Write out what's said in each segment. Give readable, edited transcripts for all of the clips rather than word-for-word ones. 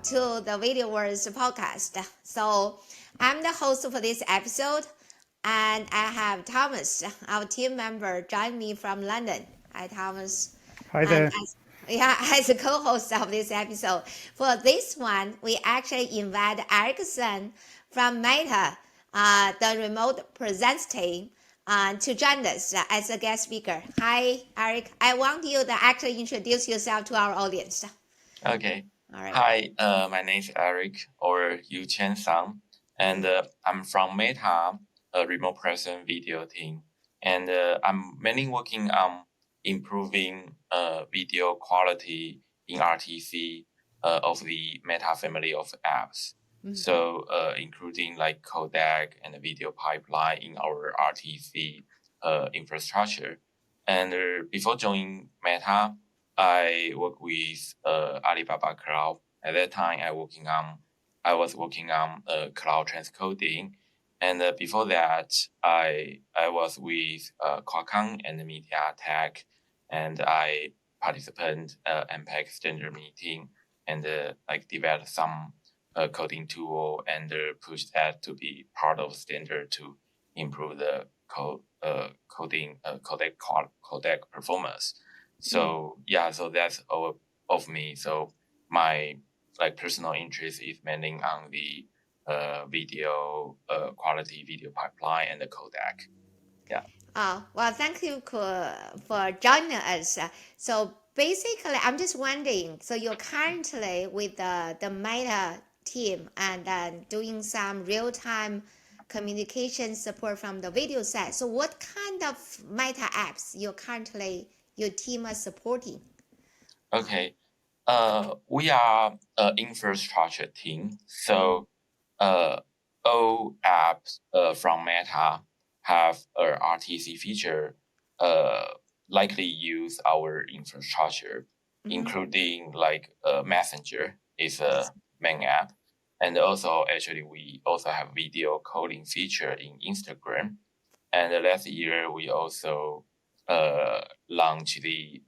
to the Video Words podcast. So I'm the host for this episode, and I have Thomas, our team member, join me from London. Hi, Thomas. Hi And there. as a co-host of this episode, for this one, we actually invite Erickson from Meta, the remote presence team, to join us as a guest speaker. Hi, Eric. I want you to actually introduce yourself to our audience. Okay. All right. Hi, my name is Eric or Yu Chen Sang, and I'm from Meta, a remote presence video team. And I'm mainly working on improving video quality in RTC of the Meta family of apps. Mhm. So including like codec and video pipeline in our RTC infrastructure. And before joining Meta, I work with Alibaba Cloud. At that time, I was working on cloud transcoding, and before that, I was with Qualcomm and MediaTek, and I participate MPEG standard meeting and like develop some coding tool and push that to be part of standard to improve the coding codec performance. So yeah, so that's all of me. So my like personal interest is mainly on the video quality video pipeline and the codec. Yeah. Well, thank you for joining us. So basically, I'm just wondering. So you're currently with the Meta team and doing some real time communication support from the video side. So what kind of Meta apps your team are supporting? Okay. We are an infrastructure team. So all apps from Meta have a RTC feature likely use our infrastructure, including like Messenger is a main app. And also actually we also have video calling feature in Instagram. And last year we also launch the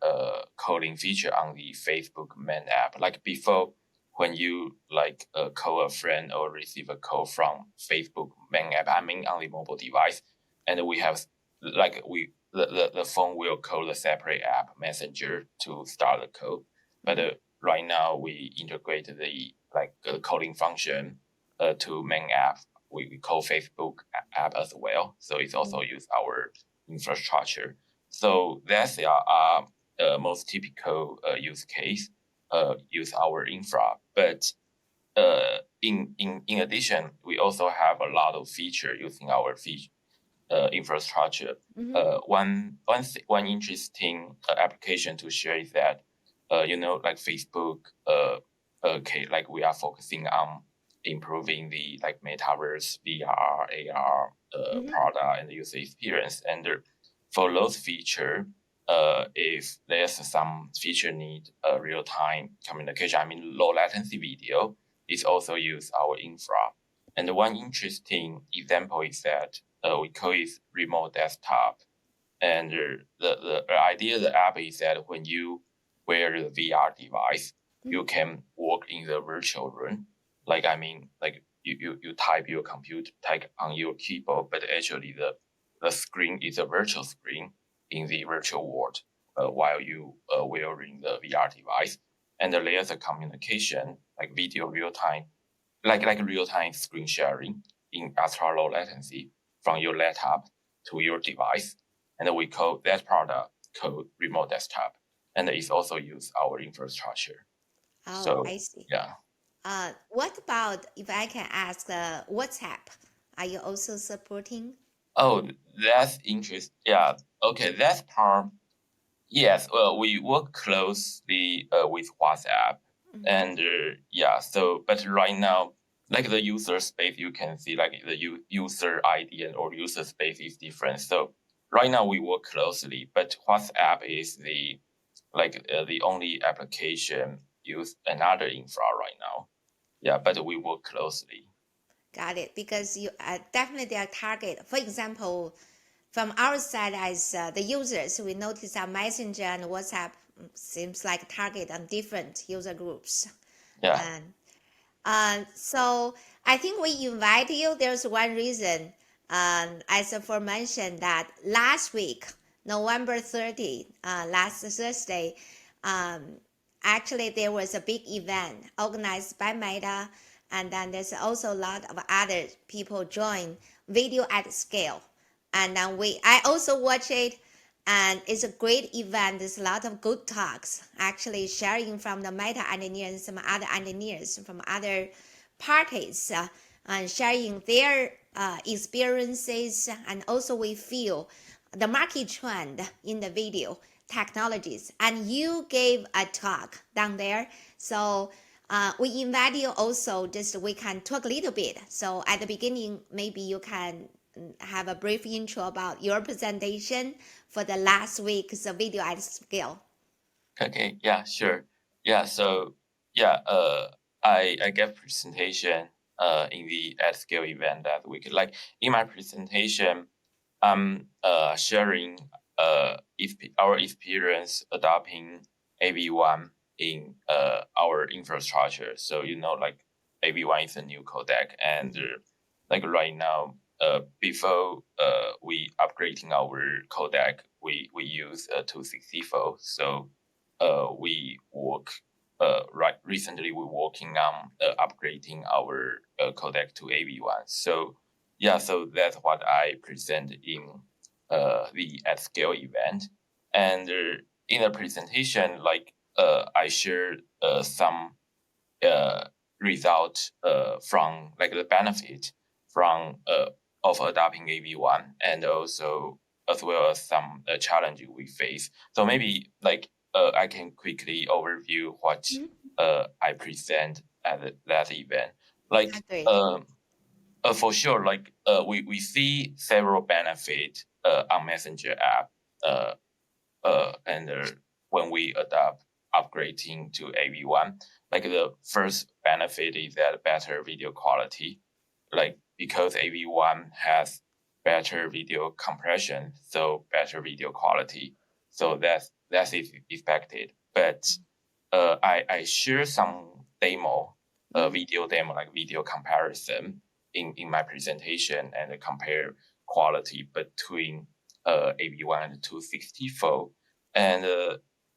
calling feature on the Facebook main app. Like before, when you like call a friend or receive a call from Facebook main app, I mean on the mobile device, and we have like the phone will call the separate app Messenger to start the call. But right now we integrate the like calling function to main app. We call Facebook app as well, so it's also use our infrastructure. So that's most typical use case. Use our infra, but in addition, we also have a lot of feature using our infrastructure. One interesting application to share is that like Facebook okay, like we are focusing on improving the like metaverse VR AR product and user experience. And for those feature, if there's some feature need real time communication, I mean low latency video, is also use our infra. And one interesting example is that we call it remote desktop. And the idea of the app is that when you wear the VR device, you can work in the virtual room. Like I mean, like you type your computer type on your keyboard, but actually the screen is a virtual screen in the virtual world while you wearing the VR device. And there's a communication like video real time, like real time screen sharing in ultra low latency from your laptop to your device. And we call that product called remote desktop. And it's also use our infrastructure. Oh, So I see. yeah. What about if I can ask WhatsApp? Are you also supporting? Oh, that's interesting. Yeah. Okay, that part. Yes. Well, we work closely with WhatsApp, and yeah. So, but right now, like the user space, you can see like the user ID and or user space is different. So right now we work closely, but WhatsApp is the only application use another infra right now. Yeah, but we work closely. Got it. Because you definitely are target. For example, from our side as the users, we notice that Messenger and WhatsApp seems like target on different user groups. Yeah. And So I think we invite you. There's one reason. As aforementioned, that last week, November 30, last Thursday, um, actually there was a big event organized by Meta, and then there's also a lot of other people join video at scale. And then I also watch it, and it's a great event. There's a lot of good talks actually sharing from the Meta engineers and some other engineers from other parties, and sharing their experiences. And also we feel the market trend in the video technologies. And you gave a talk down there, so we invite you also, just we can talk a little bit. So at the beginning, maybe you can have a brief intro about your presentation for the last week's video at scale. Okay, yeah, sure. Yeah, so yeah, I gave presentation in the at scale event that week. Like in my presentation, I'm sharing our experience adopting AV1 in our infrastructure. So like AV1 is a new codec, and like right now, before we upgrading our codec, we use 264. So we work recently we're working on upgrading our codec to AV1. So yeah, so that's what I present in the at scale event. And in the presentation, like I shared some result from like the benefit from of adopting AV1, and also as well as some challenges we face. So maybe like I can quickly overview what I present at that event. Like Great. for sure, like we see several benefits on Messenger app, uh, and when we adopt upgrading to AV1, like the first benefit is that better video quality, like because AV1 has better video compression, so better video quality, so that's expected. But I share some demo, video demo, like video comparison in my presentation, and compare quality between AV1 and 264, and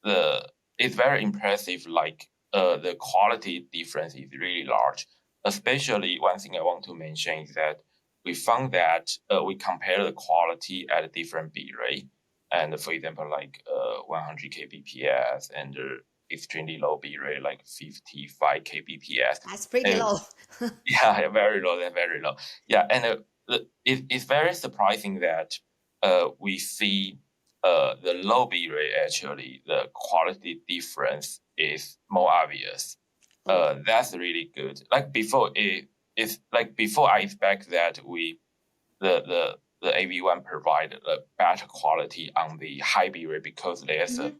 the it's very impressive. Like the quality difference is really large. Especially one thing I want to mention is that we found that we compare the quality at a different bitrate, and for example, like 100 kbps and extremely low bitrate, like 55 kbps. That's pretty And low. yeah, very low. They're very low. Yeah, and it's very surprising that we see the low bitrate actually the quality difference is more obvious. Oh. That's really good. Like before, it's like before I expect that the AV1 provide a better quality on the high bitrate because there's a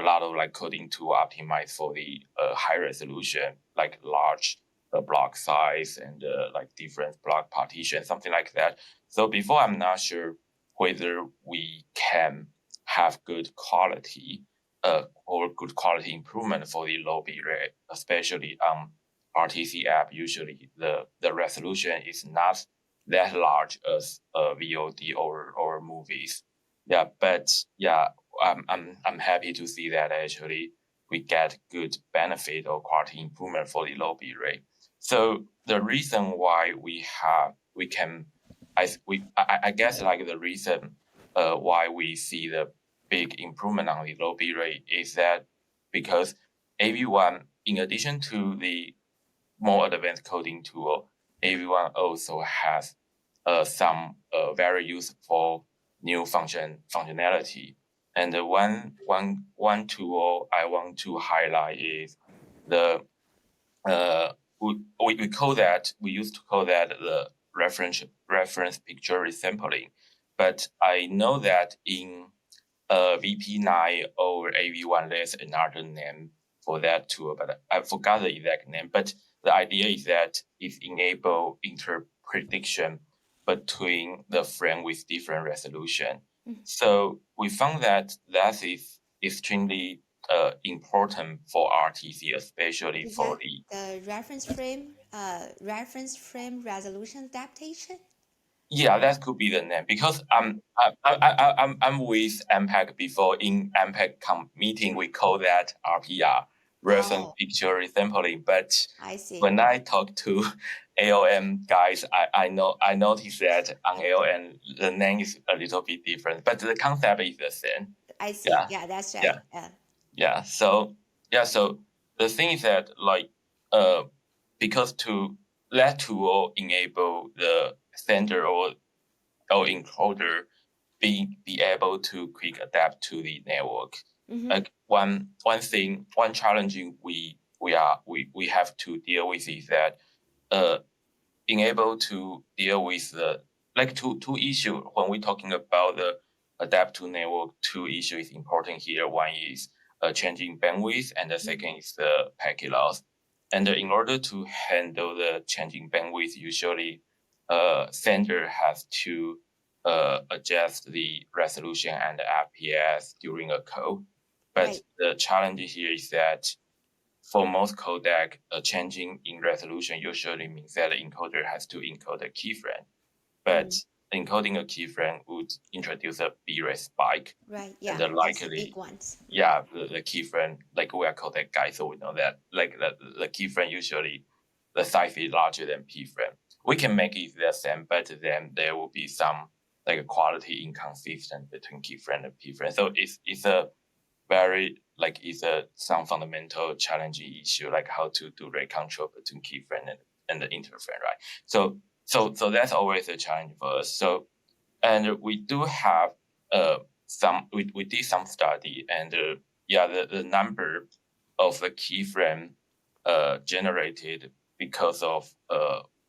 lot of like coding to optimize for the high resolution, like large block size and like different block partition, something like that. So before I'm not sure whether we can have good quality or good quality improvement for the low bitrate, especially on RTC app. Usually the resolution is not that large as VOD or movies. Yeah, but yeah, I'm happy to see that actually we get good benefit or quality improvement for the low bitrate. So the reason why we can I guess like the reason why we see the big improvement on the low bitrate is that because AV1, in addition to the more advanced coding tool, AV1 also has some very useful new functionality. And one tool I want to highlight is the we used to call that the reference picture resampling, but I know that in VP9 or AV1 there's another name for that tool, but I forgot the exact name. But the idea is that it enable interprediction between the frame with different resolution. So we found that is extremely important for RTC, especially Is for that the reference frame reference frame resolution adaptation. Yeah, that could be the name because I'm with MPEG before. In MPEG meeting, we call that RPR, reference picture resampling. But I see. when I talk to AOM guys, I noticed that on AOM the name is a little bit different, but the concept is the same. I see. Yeah, Yeah, that's right. yeah. So the thing is that because to that tool enable the sender or encoder be able to quick adapt to the network. Like one challenging we have to deal with is that being able to deal with the two issue when we're talking about the adapt to network. Two issues is important here. One is changing bandwidth, and the second is the packet loss. And in order to handle the changing bandwidth, usually sender has to adjust the resolution and the FPS during a call. But the challenge here is that for most codec, changing in resolution usually means that the encoder has to encode a keyframe. But encoding a keyframe would introduce a bitrate spike. Right. Yeah. And the That's the likely, big ones. yeah, the keyframe, like we are codec guys, so we know that like the keyframe usually the size is larger than p frame. We can make it the same, but then there will be some like a quality inconsistent between keyframe and p frame. So it's a very like it's some fundamental challenging issue, like how to do rate control between keyframe and the interframe, right? So that's always a challenge for us. So and we do have some we did some study, and the number of the keyframe generated because of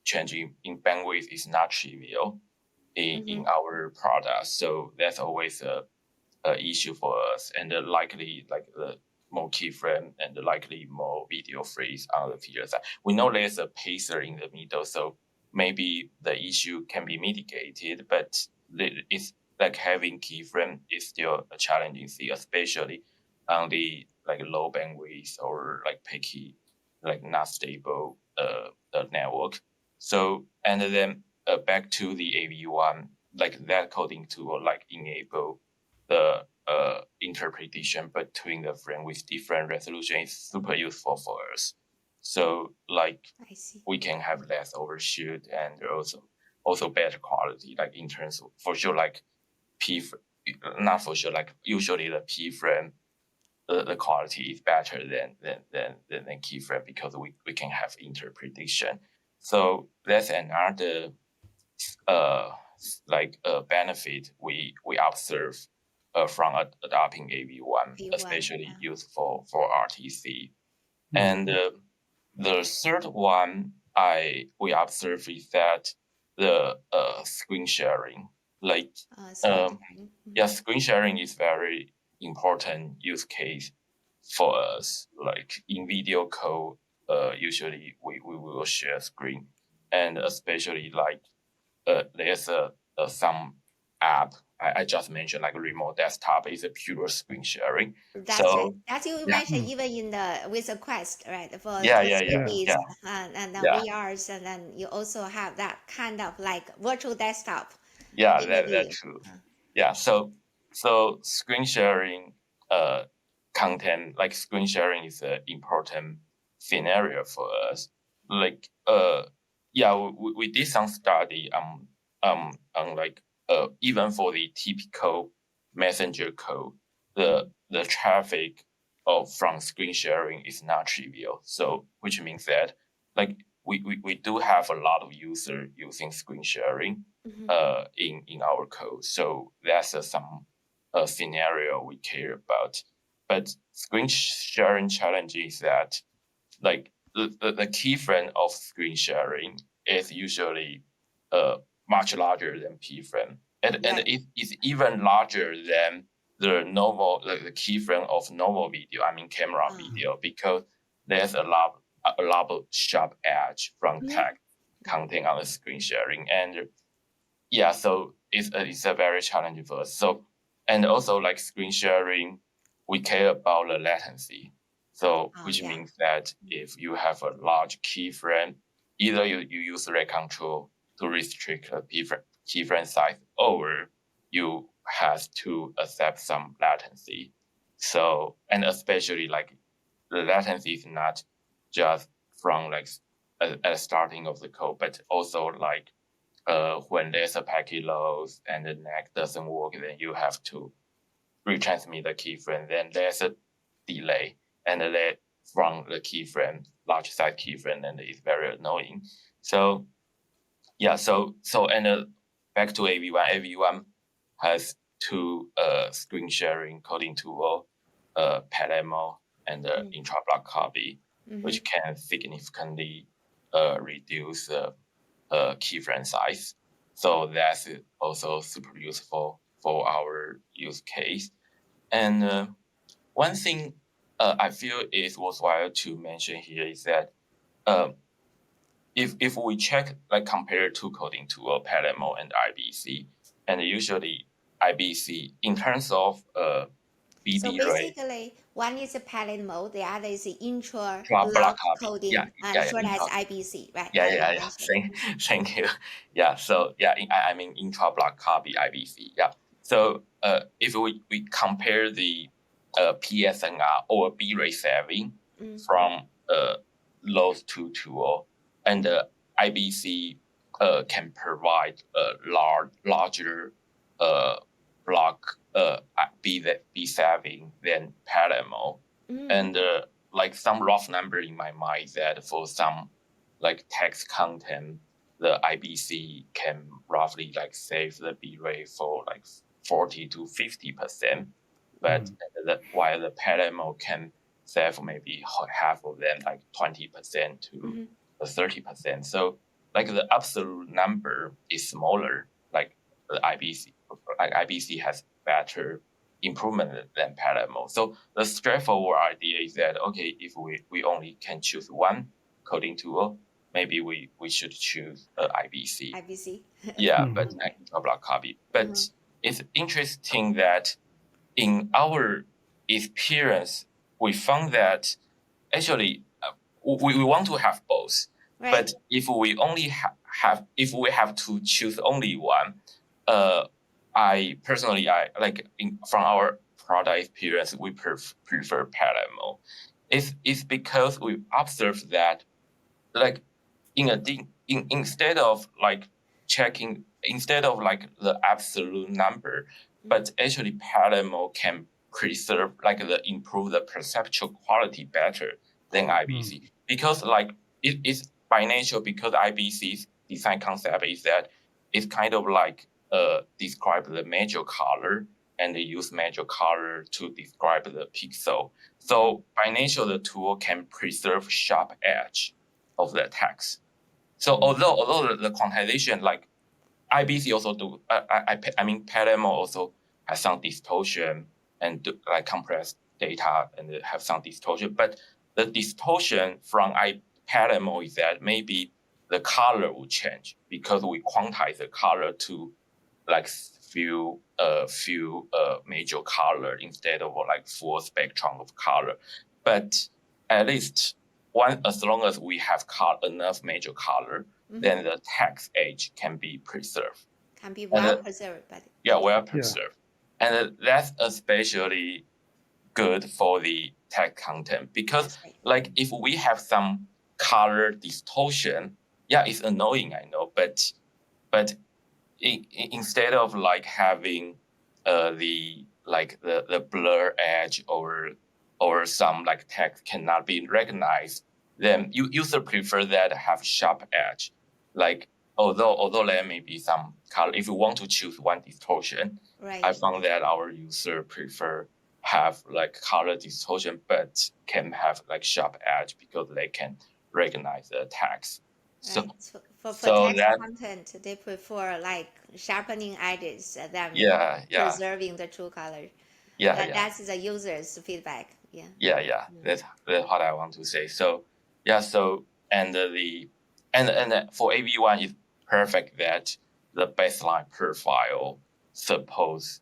changing in bandwidth is not trivial in our product. So that's always a issue for us, and likely like the more keyframe and likely more video freeze on the feature side. We know there's a pacer in the middle, so maybe the issue can be mitigated, but it's like having keyframe is still a challenging thing, especially on the like low bandwidth or like picky, like not stable network. So and then back to the AV1, like that coding tool like enable the interpretation between the frame with different resolution is super useful for us. So like we can have less overshoot and also better quality, like in terms of for sure like not for sure, like usually the P frame the quality is better than keyframe because we can have interpretation. So that's another benefit we observe from adopting AV1, especially used for RTC. And the third one we observe is that the screen sharing, screen sharing is very important use case for us. Like in video call, usually we will share screen, and especially like there's some app I just mentioned, like remote desktop is a pure screen sharing. That's right. That's you mentioned even in the with a Quest, right? For TVs and the VRs, and then you also have that kind of like virtual desktop. Yeah, that's true. Yeah, so screen sharing content, like screen sharing is an important scenario for us. Like we did some study on like even for the typical messenger code, the traffic from screen sharing is not trivial. So which means that like we do have a lot of users using screen sharing in our code. So that's some scenario we care about. But screen sharing challenge is that like the keyframe of screen sharing is usually much larger than p frame, and it is even larger than the normal the keyframe of normal video. I mean camera video, because there's a lot of sharp edge from text content on the screen sharing, and so it's a very challenging for us. So and also like screen sharing, we care about the latency. So which means that if you have a large keyframe, either you use rate control to restrict a keyframe size, or you have to accept some latency. So, and especially like the latency is not just from like at the starting of the code, but also like when there's a packet loss and the NAC doesn't work, then you have to retransmit the keyframe. Then there's a delay, and the delay from the keyframe, large size keyframe, and it's very annoying. So yeah, so and back to AV1. AV1 has two screen sharing coding tool, PADMO and intra-block copy, which can significantly reduce the keyframe size. So that's also super useful for our use case. And one thing I feel is worthwhile to mention here is that if we check like compare two coding tool, PADMO and IBC, and usually IBC in terms of BD So rate. basically, one is a palette mode, the other is intra block block copy. coding, and short as IBC, right? Yeah. Thank you. Yeah. So yeah, I mean intra block copy IBC. Yeah. So if we compare the PSNR or B rate saving from those two tools, and the IBC can provide a larger block B saving than PADMO. And like some rough number in my mind is that for some like text content, the IBC can roughly like save the B rate for like 40 to 50%, but while the PADMO can save maybe half of them, like 20% to 30%. So like the absolute number is smaller, like the IBC. Like IBC has better improvement than PADMO. So the straightforward idea is that, okay, if we only can choose one coding tool, maybe we should choose IBC. IBC. Yeah, but intra-block copy. But it's interesting that in our experience, we found that actually we want to have both. Right. But if we only if we have to choose only one, I personally like from our product experience, we prefer PADMO. It's because we observed that like instead of like checking like the absolute number, but actually PADMO can preserve like improve the perceptual quality better than IBC, because like it is by nature, because IBC's design concept is that it's kind of like describe the major color, and they use major color to describe the pixel. So by nature, the tool can preserve sharp edge of the text. So although the quantization, like IBC also do, I mean PADMO also has some distortion and do, like compress data and have some distortion, but the distortion from PADMO is that maybe the color will change because we quantize the color to like few major color instead of like full spectrum of color. But at least as long as we have enough major color, then the text edge can be preserved. Can be well preserved. Well preserved. And that's especially good for the text content, because like if we have some color distortion, it's annoying, I know, but instead of like having the blur edge or some like text cannot be recognized, then user prefer that have sharp edge. Like although there may be some color, if you want to choose one distortion, I found that our user prefer have like color distortion, but can have like sharp edge because they can recognize the text. So for text content, they prefer like sharpening edges than preserving the true color. That's the user's feedback. That's what I want to say. So and for AV1 it's perfect that the baseline profile supports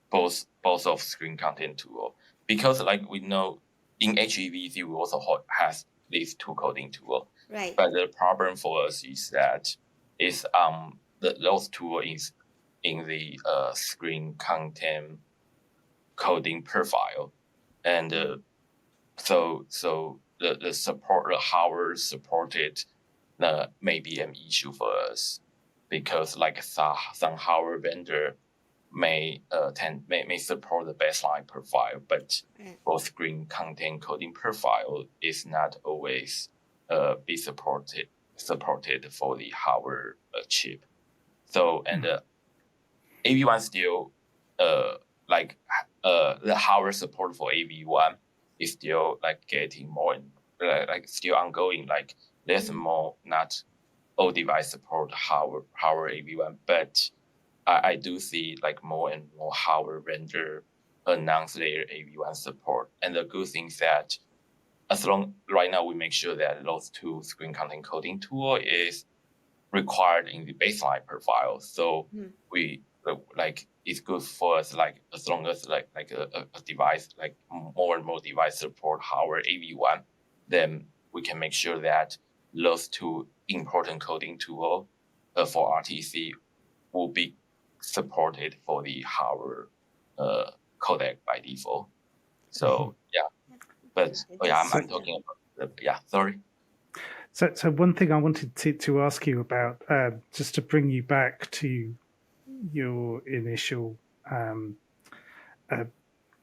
both of screen content tool, because like we know in HEVC we also has these two coding tool. Right. But the problem for us is that those tools is in the screen content coding profile, and so the hardware supported may be an issue for us, because like some hardware vendor may support the baseline profile, but for screen content coding profile is not always be supported for the hardware chip. So and AV1 still the hardware support for AV1 is still like getting more and like still ongoing. Like there's more, not all device support hardware AV1, but I do see like more and more hardware vendor announce their AV1 support. And the good thing is that right now we make sure that those two screen content coding tool is required in the baseline profile. So we like it's good for us, like as long as like a device, like more and more device support hardware AV1, then we can make sure that those two important coding tool for RTC will be supported for the hardware codec by default. So but I'm talking about sorry. So one thing I wanted to ask you about, just to bring you back to your initial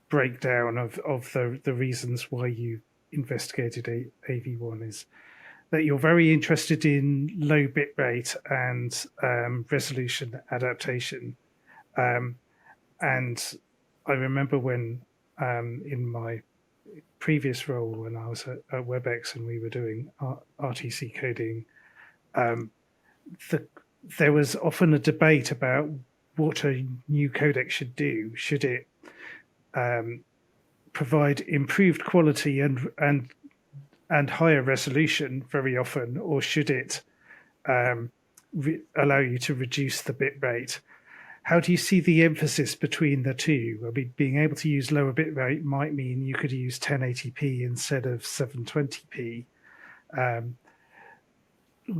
breakdown of the reasons why you investigated AV1, is that you're very interested in low bit rate and resolution adaptation. And I remember when in my previous role, when I was at WebEx and we were doing RTC coding, there was often a debate about what a new codec should do. Should it provide improved quality and higher resolution very often, or should it allow you to reduce the bit rate? How do you see the emphasis between the two? I mean, being able to use lower bit rate might mean you could use 1080p instead of 720p.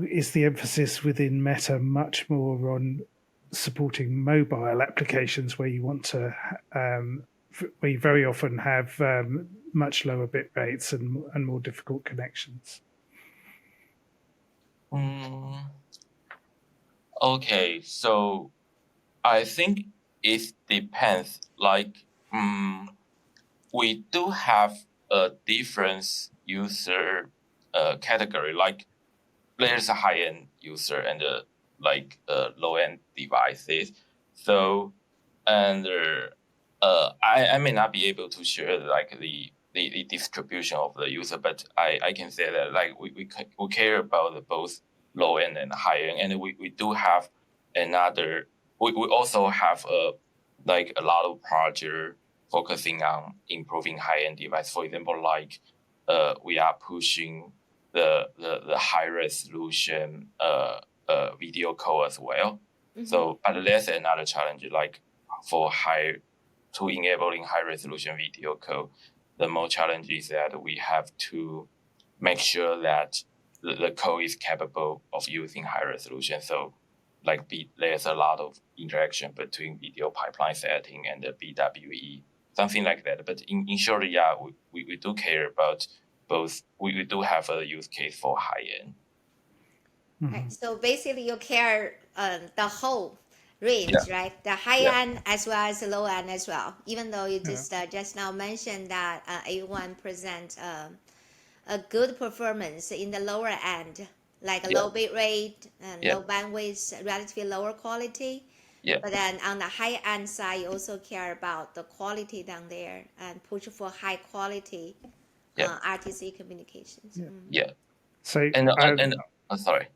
Is the emphasis within Meta much more on supporting mobile applications where you want to, where you very often have much lower bit rates and more difficult connections? Okay, so I think it depends. Like, we do have a different user category. Like, there's a high-end user and low-end devices. So, and I may not be able to share like the distribution of the user, but I can say that like we care about both low end and high end, and we do have another. We also have a lot of project focusing on improving high end device. For example, like we are pushing the high resolution video call as well. So, but that's another challenge. Like to enabling high resolution video call, the more challenge is that we have to make sure that the code is capable of using high resolution. So there's a lot of interaction between video pipeline setting and the BWE, something like that. But in short, we do care about both. We do have a use case for high end. Right. So basically you care the whole range, right? The high end as well as the low end as well. Even though you just now mentioned that A1 presents a good performance in the lower end, like a low bit rate and low bandwidth, relatively lower quality. But then on the high end side, you also care about the quality down there and push for high quality RTC communications. So sorry.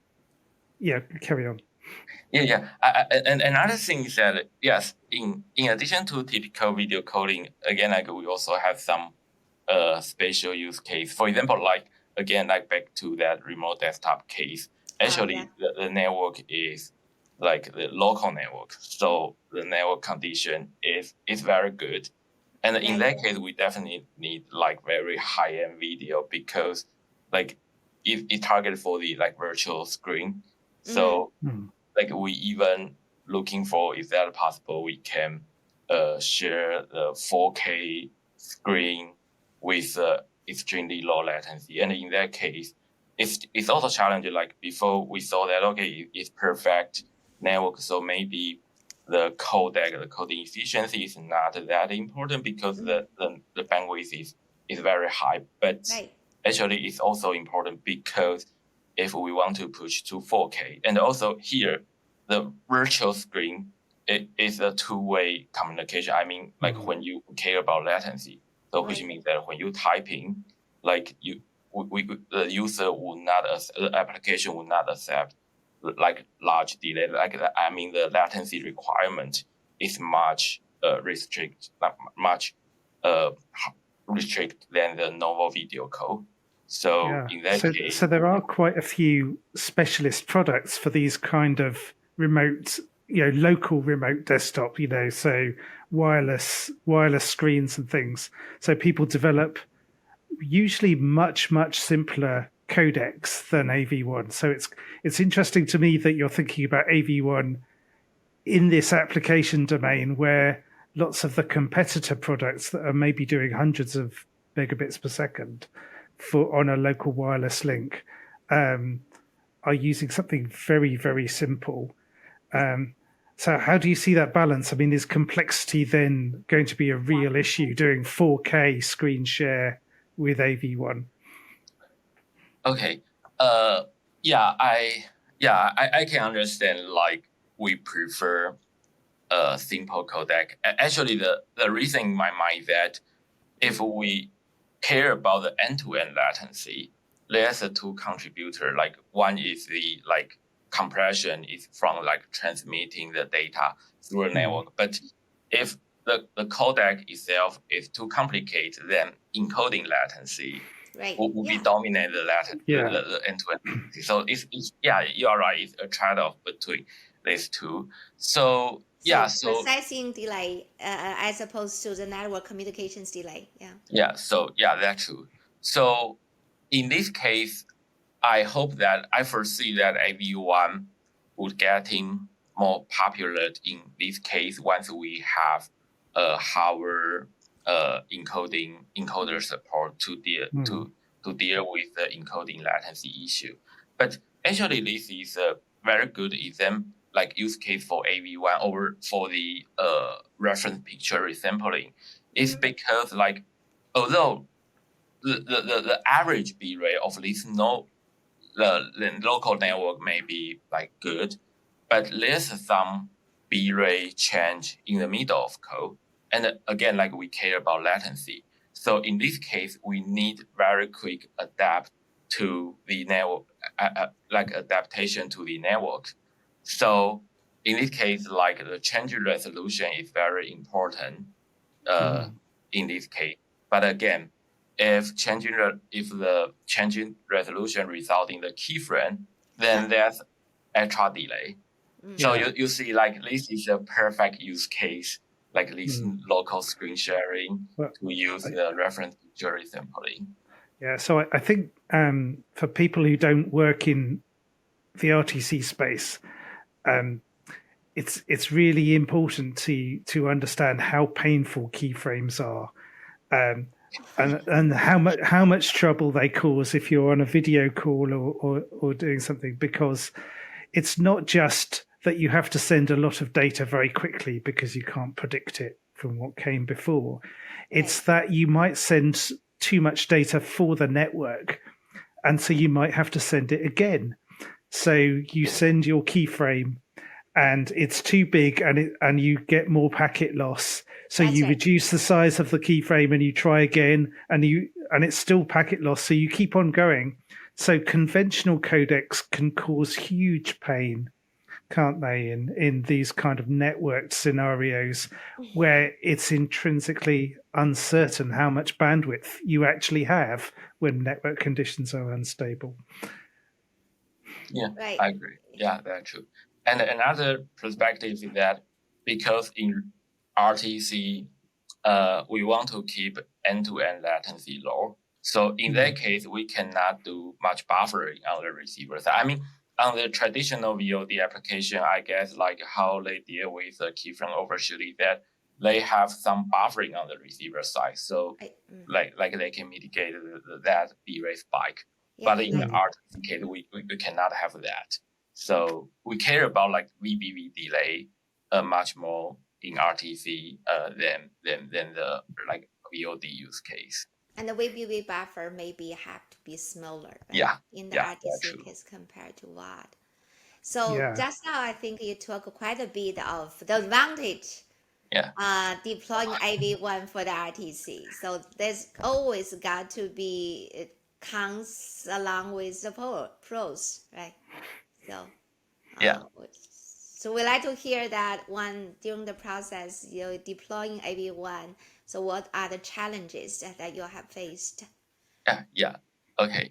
Yeah, carry on. And another thing is that yes, in addition to typical video calling, again, like we also have some special use case. For example, back to that remote desktop case. Actually, the network is like the local network, so the network condition is very good. And in that case, we definitely need like very high end video, because like it targeted for the like virtual screen. So like we even looking for, if that possible, we can share the 4K screen with extremely low latency. And in that case, it's also challenging. Like before, we saw that it's perfect network, so maybe the codec, the coding efficiency is not that important because the bandwidth is very high. But actually, it's also important because if we want to push to 4K, and also here, the virtual screen it is a two-way communication. I mean, like when you care about latency, so which means that when you typing, like the user will not, the application will not accept like large delay. Like I mean, the latency requirement is much restrict than the normal video call. So in that case, so there are quite a few specialist products for these kind of remote, local remote desktop, so wireless screens and things. So people develop usually much simpler codecs than AV1. So it's interesting to me that you're thinking about AV1 in this application domain where lots of the competitor products that are maybe doing hundreds of megabits per second on a local wireless link are using something very simple. So how do you see that balance? I mean, is complexity then going to be a real issue doing 4K screen share with AV1? Okay. I can understand. Like we prefer a simple codec. Actually, the reason in my mind that if we care about the end-to-end latency, there's a two contributor. Like one is the like compression is from like transmitting the data through a network. But if the codec itself is too complicated, then encoding latency will be dominate the latency, the end-to-end latency. So it's you are right. It's a trade-off between these two. So processing delay as opposed to the network communications delay. So that's true. So in this case, I foresee that AV1 would getting more popular in this case once we have hardware encoder support to deal with the encoding latency issue. But actually, this is a very good example, like use case for AV1 over for the reference picture resampling. It's because like although the average B rate of this the local network may be like good, but there's some B rate change in the middle of code. And again, like we care about latency. So in this case, we need very quick adapt to the network, like adaptation to the network. So in this case, like the change in resolution is very important in this case. But again, if the changing resolution result in the keyframe, then there's extra delay. So you see, like this is a perfect use case, like this local screen sharing to use the reference picture resampling. Yeah, so I think for people who don't work in the RTC space, it's really important to understand how painful keyframes are, and how much trouble they cause if you're on a video call or doing something, because it's not just that you have to send a lot of data very quickly because you can't predict it from what came before. It's that you might send too much data for the network, and so you might have to send it again. So you send your keyframe and it's too big and you get more packet loss. So you reduce the size of the keyframe and you try again and it's still packet loss. So you keep on going. So conventional codecs can cause huge pain, can't they, in these kind of networked scenarios where it's intrinsically uncertain how much bandwidth you actually have when network conditions are unstable. Yeah, I agree. Yeah, that's true. And another perspective is that because in RTC, we want to keep end-to-end latency low. So in that case, we cannot do much buffering on the receiver side. I mean, on the traditional VOD application, I guess like how they deal with the keyframe overshooting, that they have some buffering on the receiver side. So like they can mitigate that B-rate spike. Yeah, But in the RTC case, we cannot have that. So we care about like VBV delay much more in RTC than the like VOD use case. and the VBV buffer maybe have to be smaller, right? Yeah, in the yeah, RTC case compared to VOD. So Yeah. just now, I think you talk quite a bit of the advantage yeah, deploying AV1 for the RTC. So there's always got to be, it comes along with the pros, right? So yeah. so we like to hear that one during the process you're deploying AV1. So what are the challenges that you have faced? Yeah. Okay.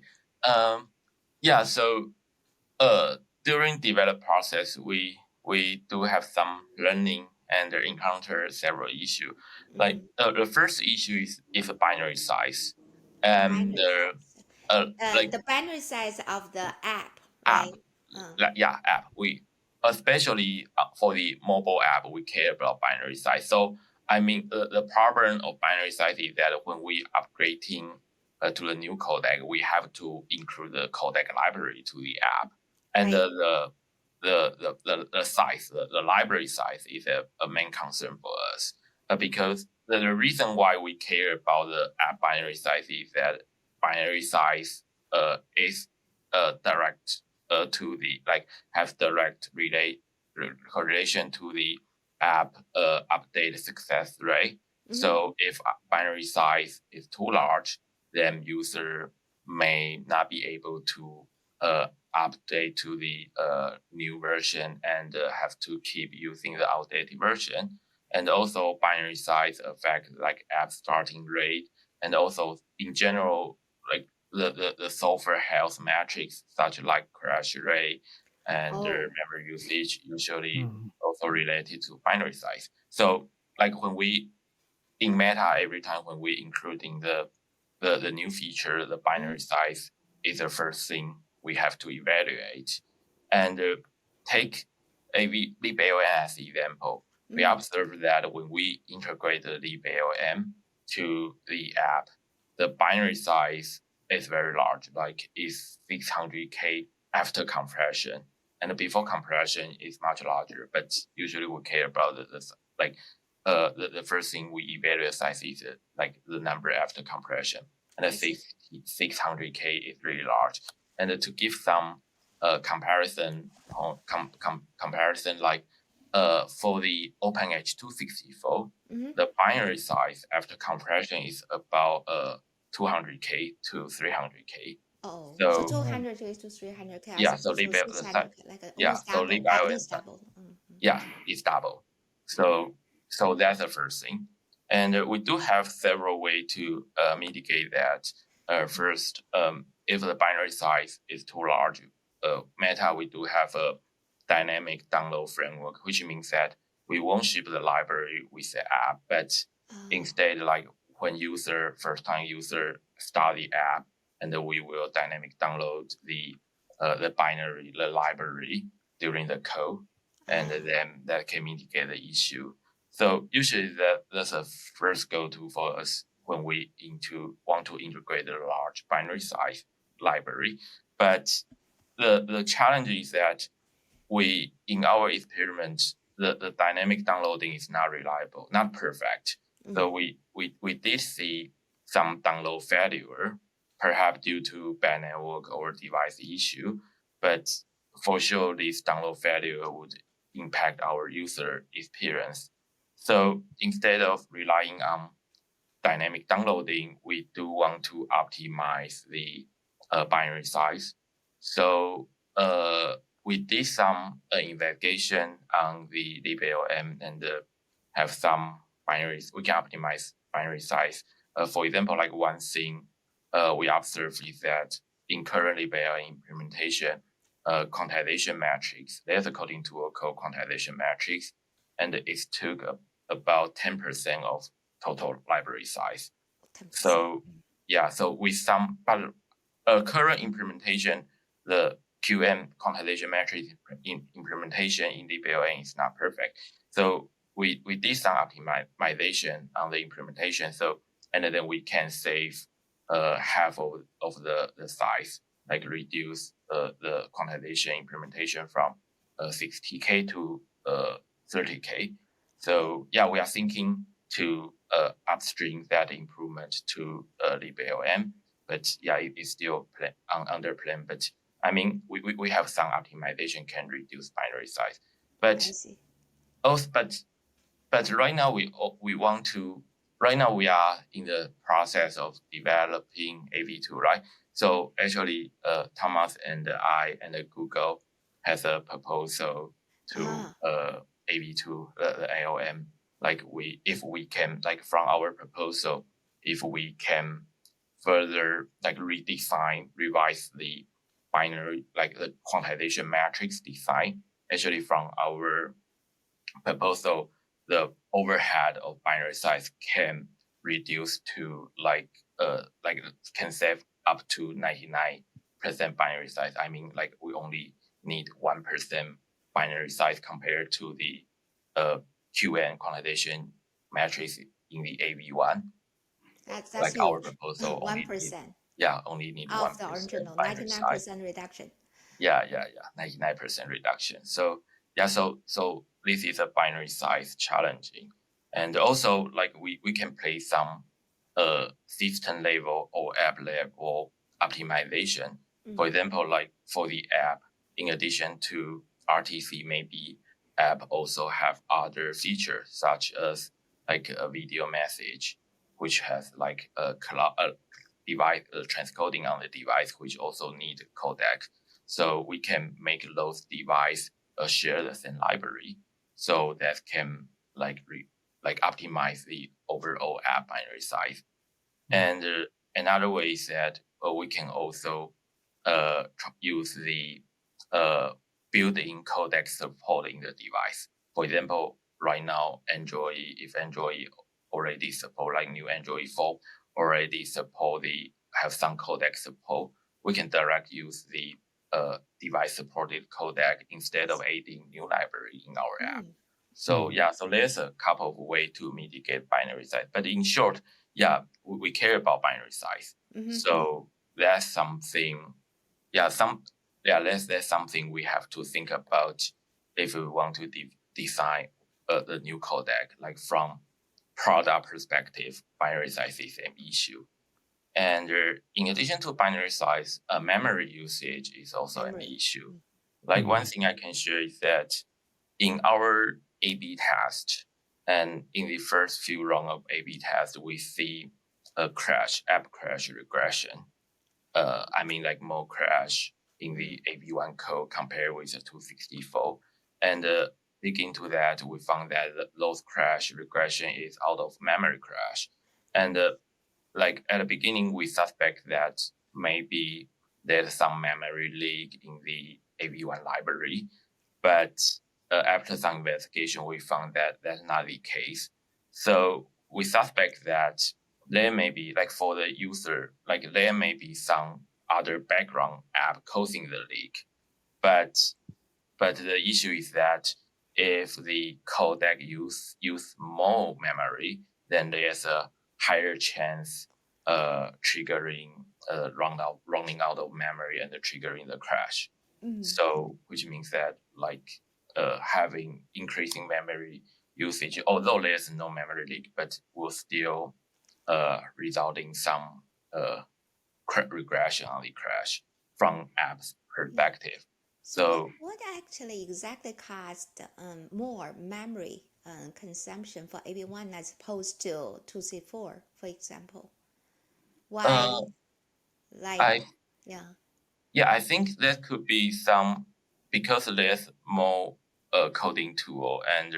Yeah. So, during develop process, we do have some learning and encounter several issues. Like the first issue is a binary size, and The binary size of the app, app, right? app. We especially for the mobile app, we care about binary size. So I mean, the problem of binary size is that when we upgrading to the new codec, we have to include the codec library to the app, and the size, the library size is a main concern for us, because the reason why we care about the app binary size is that binary size is direct to the have direct correlation to the app update success rate. So if binary size is too large, then user may not be able to update to the new version and have to keep using the outdated version. And also binary size affect like app starting rate, and also in general like the software health metrics such like crash rate and memory usage usually also related to binary size. So like when we in Meta, every time when we including the new feature, the binary size is the first thing we have to evaluate. And take LibALM as example. We observe that when we integrate the LibALM to the app, the binary size is very large, like is 600K after compression. And before compression is much larger, but usually we care about the first thing we evaluate size is like the number after compression. And the 600K is really large. And to give some comparison, like for the OpenH264, the binary size after compression is about 200K to 300K. Oh, so 200K to 300K. Yeah, so LibALM, like almost double. Yeah, it's double. So that's the first thing. And we do have several ways to mitigate that. First, if the binary size is too large, Meta, we do have a dynamic download framework, which means that we won't ship the library with the app, but instead, like when first time user start the app, and then we will dynamic download the binary, the library during the code, and then that can mitigate the issue. So usually that's a first go-to for us when we want to integrate a large binary size library. But the challenge is that in our experiment, the dynamic downloading is not reliable, not perfect. So we did see some download failure, perhaps due to bad network or device issue. But for sure, this download failure would impact our user experience. So instead of relying on dynamic downloading, we do want to optimize the binary size. So we did some investigation on the LibALM and have some binaries. We can optimize binary size. For example, like one thing we observed is that in current LibALM implementation, quantization matrix, there's a coding tool called quantization matrix, and it took about 10% of total library size. 10%. So so with some, but current implementation, the QM quantization matrix implementation in the BLN is not perfect. So we did some optimization on the implementation. So, and then we can save half of the size, like reduce the quantization implementation from 60K to 30K. So yeah, we are thinking to upstream that improvement to the BLM, but yeah, it is still under plan. But I mean, we have some optimization can reduce binary size, but I see. also, but right now we want to. Right now we are in the process of developing AV2, right? So actually, Thomas and I and Google has a proposal to AV2, the AOM. Like if we can, like from our proposal, if we can further like redesign, revise the binary, like the quantization matrix design, actually from our proposal, the overhead of binary size can reduce to like can save up to 99% binary size. I mean, like we only need 1% binary size compared to the QN quantization matrix in the AV1. That's like huge. our proposal 1%. Only need of 1% the original, binary size. 99% reduction. 99% reduction. So so this is a binary size challenging, and also like we can play some system level or app level optimization. For example, like for the app, in addition to RTC, maybe app also have other features such as like a video message, which has like a device transcoding on the device, which also need codec. So we can make those devices share the same library, so that can like optimize the overall app binary size. And another way is that we can also use the built-in codec support in the device. For example, right now, if Android already support, like new Android 4 already have some codec support, we can direct use the device supported codec instead of adding new library in our app. So so there's a couple of ways to mitigate binary size. But in short, we care about binary size. So that's something. That's something we have to think about if we want to design the new codec. Like from product perspective, binary size is an issue. And in addition to binary size, memory usage is also an issue. Like one thing I can share is that in our A/B test, and in the first few rounds of A/B test, we see a app crash regression. I mean, like more crash in the AV1 code compared with the 264. And dig into that, we found that those crash regression is out of memory crash. And like at the beginning, we suspect that maybe there's some memory leak in the AV1 library. But after some investigation, we found that that's not the case. So we suspect that there may be, like for the user, like there may be some other background app causing the leak. But the issue is that if the codec use more memory, then there's a higher chance triggering running out of memory and triggering the crash. So which means that like having increasing memory usage, although there's no memory leak, but will still result in some regression on the crash from app's perspective. So what actually exactly caused more memory consumption for AV1 as opposed to 2C4, for example? Why? I think that could be some, because there's more coding tool and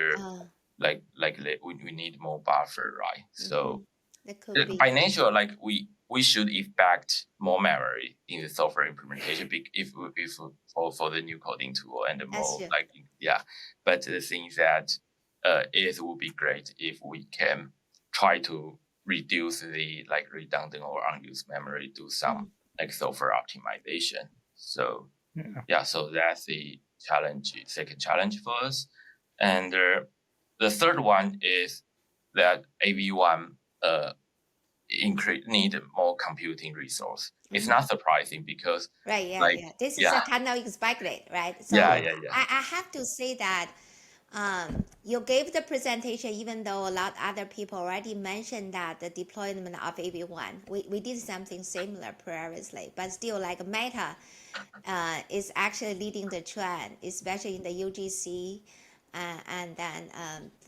we need more buffer, right? So that could be by nature, like we should expect more memory in the software implementation if for the new coding tool and more But the thing is that it would be great if we can try to reduce the like redundant or unused memory, do some like software optimization. So so that's the second challenge for us. And the third one is that AV1 need more computing resource. It's not surprising because This is a kind of expected, right? So I have to say that you gave the presentation, even though a lot other people already mentioned that the deployment of AV1, we did something similar previously, but still like Meta is actually leading the trend, especially in the UGC, and then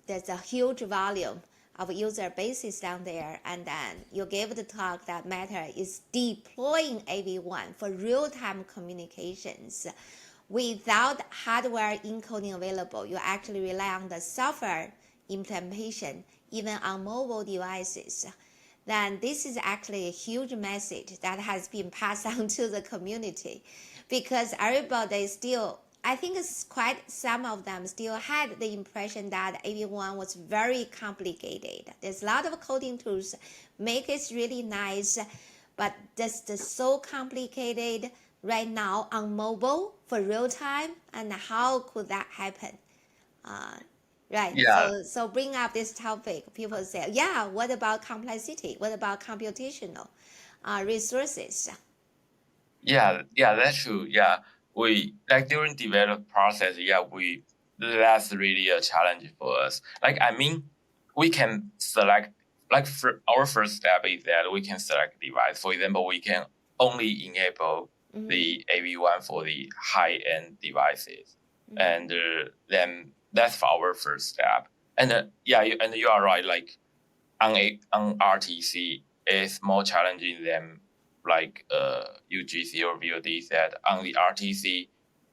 there's a huge volume of user bases down there, and then you gave the talk that Meta is deploying AV1 for real-time communications without hardware encoding available. You actually rely on the software implementation, even on mobile devices. Then this is actually a huge message that has been passed on to the community, because everybody still, I think it's quite some of them still had the impression that AV1 was very complicated. There's a lot of coding tools, make it really nice, but just so complicated right now on mobile for real time, and how could that happen? Right. So bring up this topic. People say, what about complexity? What about computational resources? That's true. We like during development process. That's really a challenge for us. Like, I mean, we can select, like, for our first step is that we can select device. For example, we can only enable the AV1 for the high-end devices, and then that's for our first step. And you are right. Like on RTC, it's more challenging than like UGC or VOD. That on the RTC,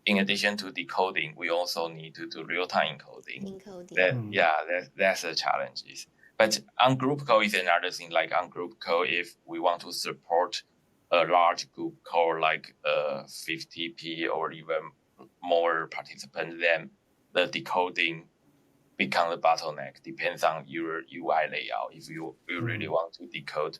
in addition to decoding, we also need to do real-time encoding. That's a challenge. But on group code is another thing. Like on group code, if we want to support a large group code like 50p or even more participants, then the decoding become the bottleneck. Depends on your UI layout. If you really want to decode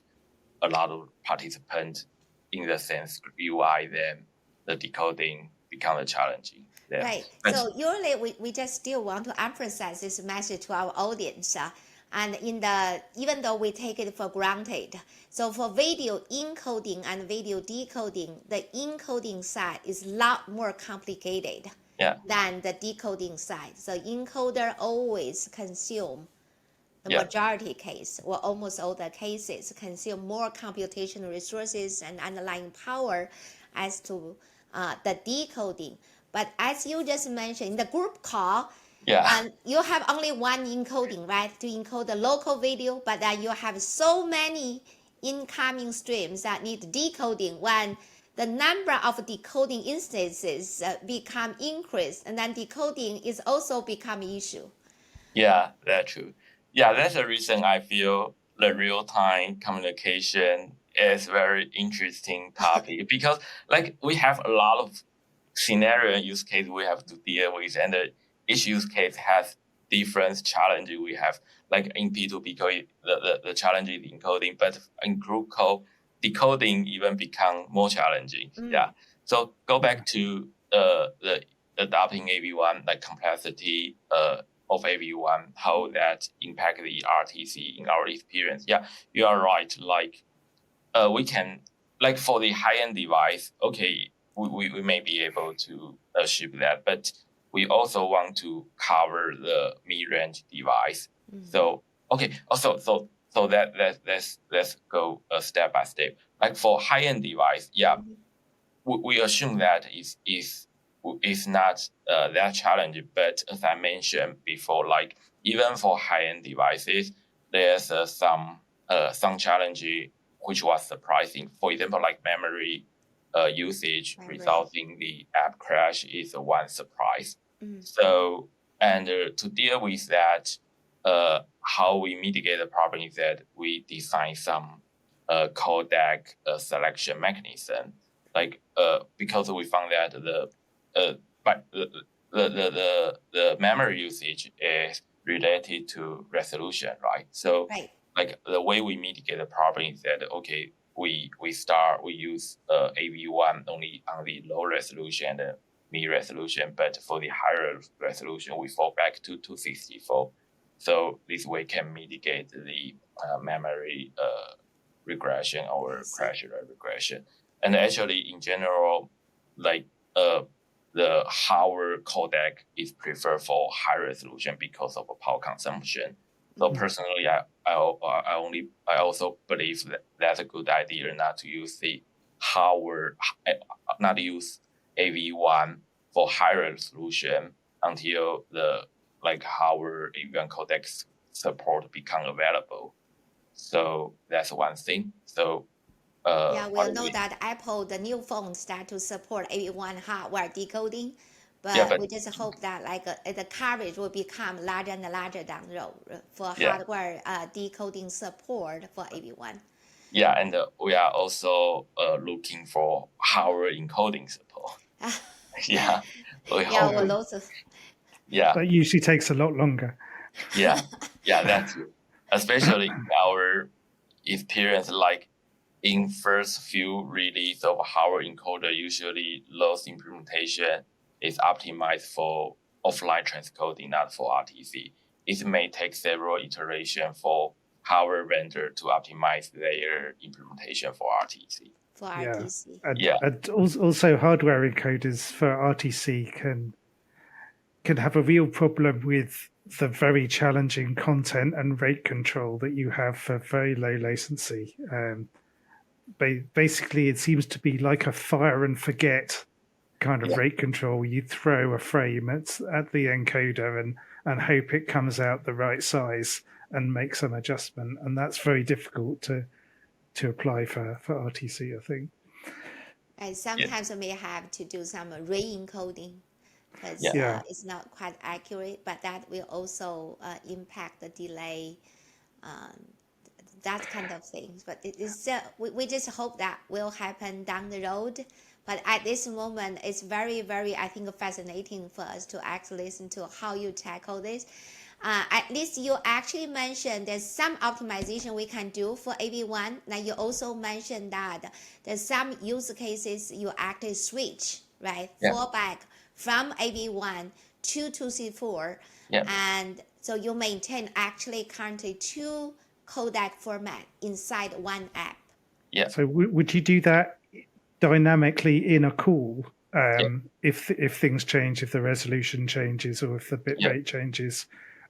a lot of participants in the sense UI, then the decoding becomes challenging. Right. So usually we just still want to emphasize this message to our audience. And even though we take it for granted, so for video encoding and video decoding, the encoding side is a lot more complicated than the decoding side. So encoder always consume the majority case, or almost all the cases, consume more computational resources and underlying power as to the decoding. But as you just mentioned, in the group call, and you have only one encoding, right, to encode the local video, but then you have so many incoming streams that need decoding. When the number of decoding instances become increased, and then decoding is also become an issue. Yeah, that's true. Yeah, that's the reason I feel the real-time communication is very interesting topic because like we have a lot of scenario and use case we have to deal with, and each use case has different challenges. We have like in P2P code, the challenge is encoding, but in group code, decoding even become more challenging. So go back to the adopting AV1, like complexity of AV1, how that impact the RTC in our experience. You are right. Like we can, like for the high-end device, okay, we may be able to ship that, but we also want to cover the mid-range device. So okay, so let's go step by step. Like for high-end device, we assume that is not that challenging. But as I mentioned before, like even for high-end devices, there's some challenge which was surprising. For example, like memory usage resulting the app crash is one surprise. So, and to deal with that, how we mitigate the problem is that we design some codec selection mechanism. Like because we found that the memory usage is related to resolution, right? So like the way we mitigate the problem is that, okay, we use AV1 only on the low resolution and mid resolution, but for the higher resolution, we fall back to 264. So this way can mitigate the memory regression or crash regression. And actually, in general, like the hardware codec is preferred for high resolution because of power consumption. So personally, I also believe that that's a good idea not to use the hardware, not use AV1 for high resolution until the hardware AV1 codec support become available. So that's one thing. So we'll know that Apple, the new phone, start to support AV1 hardware decoding, but we just hope that the coverage will become larger and larger down the road for hardware decoding support for AV1. Yeah, and we are also looking for hardware encoding support. Yeah, we'll also. Yeah, that usually takes a lot longer. Yeah, that's true. Especially in our experience, like in first few release of hardware encoder, usually those implementation is optimized for offline transcoding, not for RTC. It may take several iterations for hardware vendor to optimize their implementation for RTC. For RTC. And also hardware encoders for RTC can have a real problem with the very challenging content and rate control that you have for very low latency. Basically, it seems to be like a fire and forget kind of rate control. You throw a frame at the encoder and hope it comes out the right size and make some adjustment. And that's very difficult to apply for RTC, I think. And sometimes we may have to do some re-encoding because it's not quite accurate, but that will also impact the delay, that kind of things. But we just hope that will happen down the road. But at this moment, it's very, very, I think, fascinating for us to actually listen to how you tackle this. At least you actually mentioned there's some optimization we can do for AV1. Now you also mentioned that there's some use cases you actually switch, right? Fallback from AV1 to 2C4. And so you maintain actually currently 2 codec format inside one app. So would you do that dynamically in a call if things change, if the resolution changes or if the bit rate changes,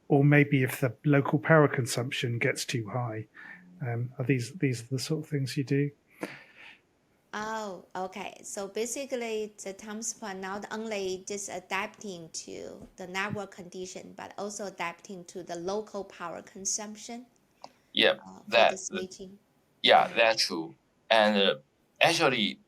or maybe if the local power consumption gets too high? Are these the sort of things you do? Oh, okay. So basically, the Tom's point not only just adapting to the network condition, but also adapting to the local power consumption. For the switching. That's true. And actually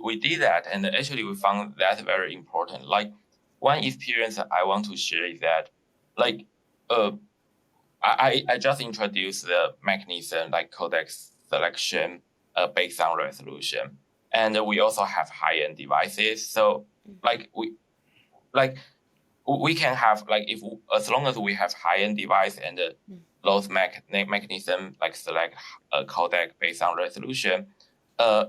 we did that, and actually we found that very important. Like one experience I want to share is that, like, I just introduced the mechanism like codec selection based on resolution, and we also have high-end devices. So we can have as long as we have high-end device and those mechanism like select a codec based on resolution.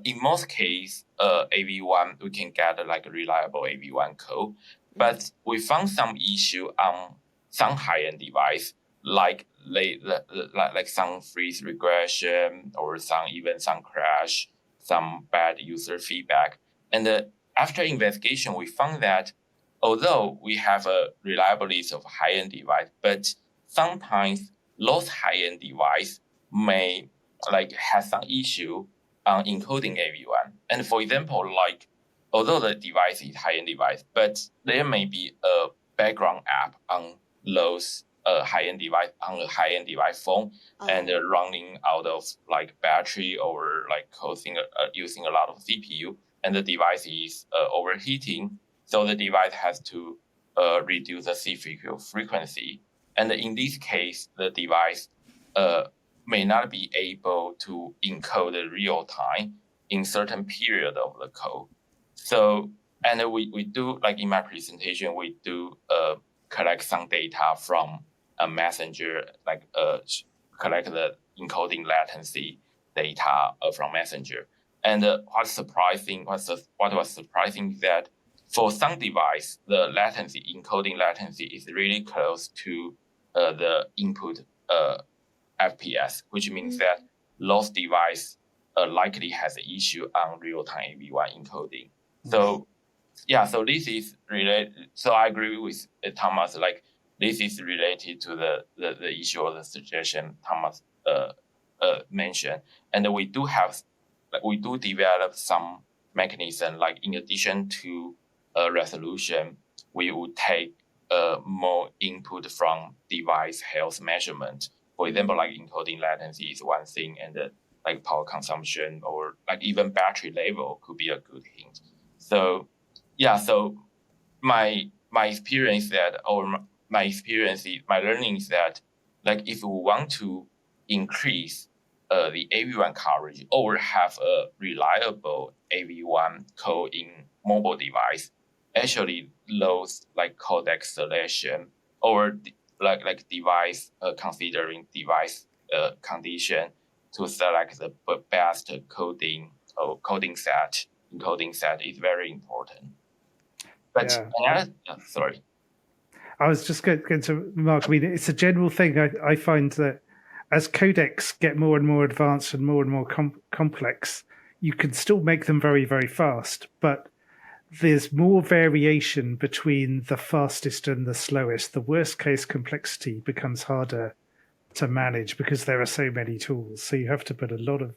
In most cases, AV1 we can get like a reliable AV1 code, but we found some issue on some high-end device, like some freeze regression or some crash, some bad user feedback. And after investigation, we found that although we have a reliability of high-end device, but sometimes those high-end device may have some issue on encoding AV1. And for example, although the device is high-end device, but there may be a background app on those high-end device on a high-end device phone and running out of battery or using a lot of CPU, and the device is overheating. So the device has to reduce the CPU frequency. And in this case, the device may not be able to encode the real time in certain period of the code. So, and we do, in my presentation, we do collect some data from a messenger, collect the encoding latency data from messenger. And what was surprising is that for some device, the encoding latency is really close to the input FPS, which means that those device likely has an issue on real-time AV1 encoding. So so this is related. So I agree with Thomas. Like this is related to the issue or the suggestion Thomas mentioned, and we do develop some mechanism. Like in addition to resolution, we would take more input from device health measurement. For example, like encoding latency is one thing, and like power consumption or like even battery level could be a good hint. So so my experience my learning is that like if we want to increase the AV1 coverage or have a reliable AV1 code in mobile device, actually those like codec selection or like device considering device condition to select the best encoding set is very important. But sorry. I was just going to remark, I mean, it's a general thing. I find that as codecs get more and more advanced and more complex, you can still make them very, very fast, but there's more variation between the fastest and the slowest. The worst case complexity becomes harder to manage because there are so many tools. So you have to put a lot of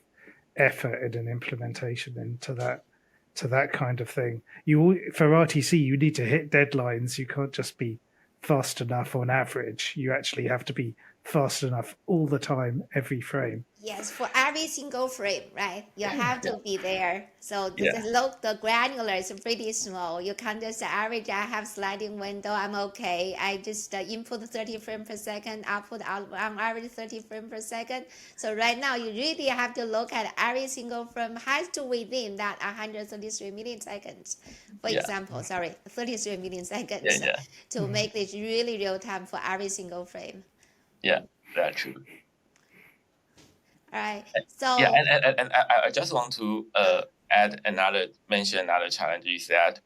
effort in an implementation into that kind of thing. For RTC, you need to hit deadlines. You can't just be fast enough on average. You actually have to be fast enough all the time, every frame. Yes, for every single frame, right? You have to be there. So the granular is pretty small. You can't just average. I have sliding window. I'm okay. I just input 30 frames per second, output on average 30 frames per second. So right now you really have to look at every single frame has to within that 133 milliseconds. For example, 33 milliseconds to make this really real time for every single frame. Yeah, that's true. All right. So and I just want to mention another challenge is that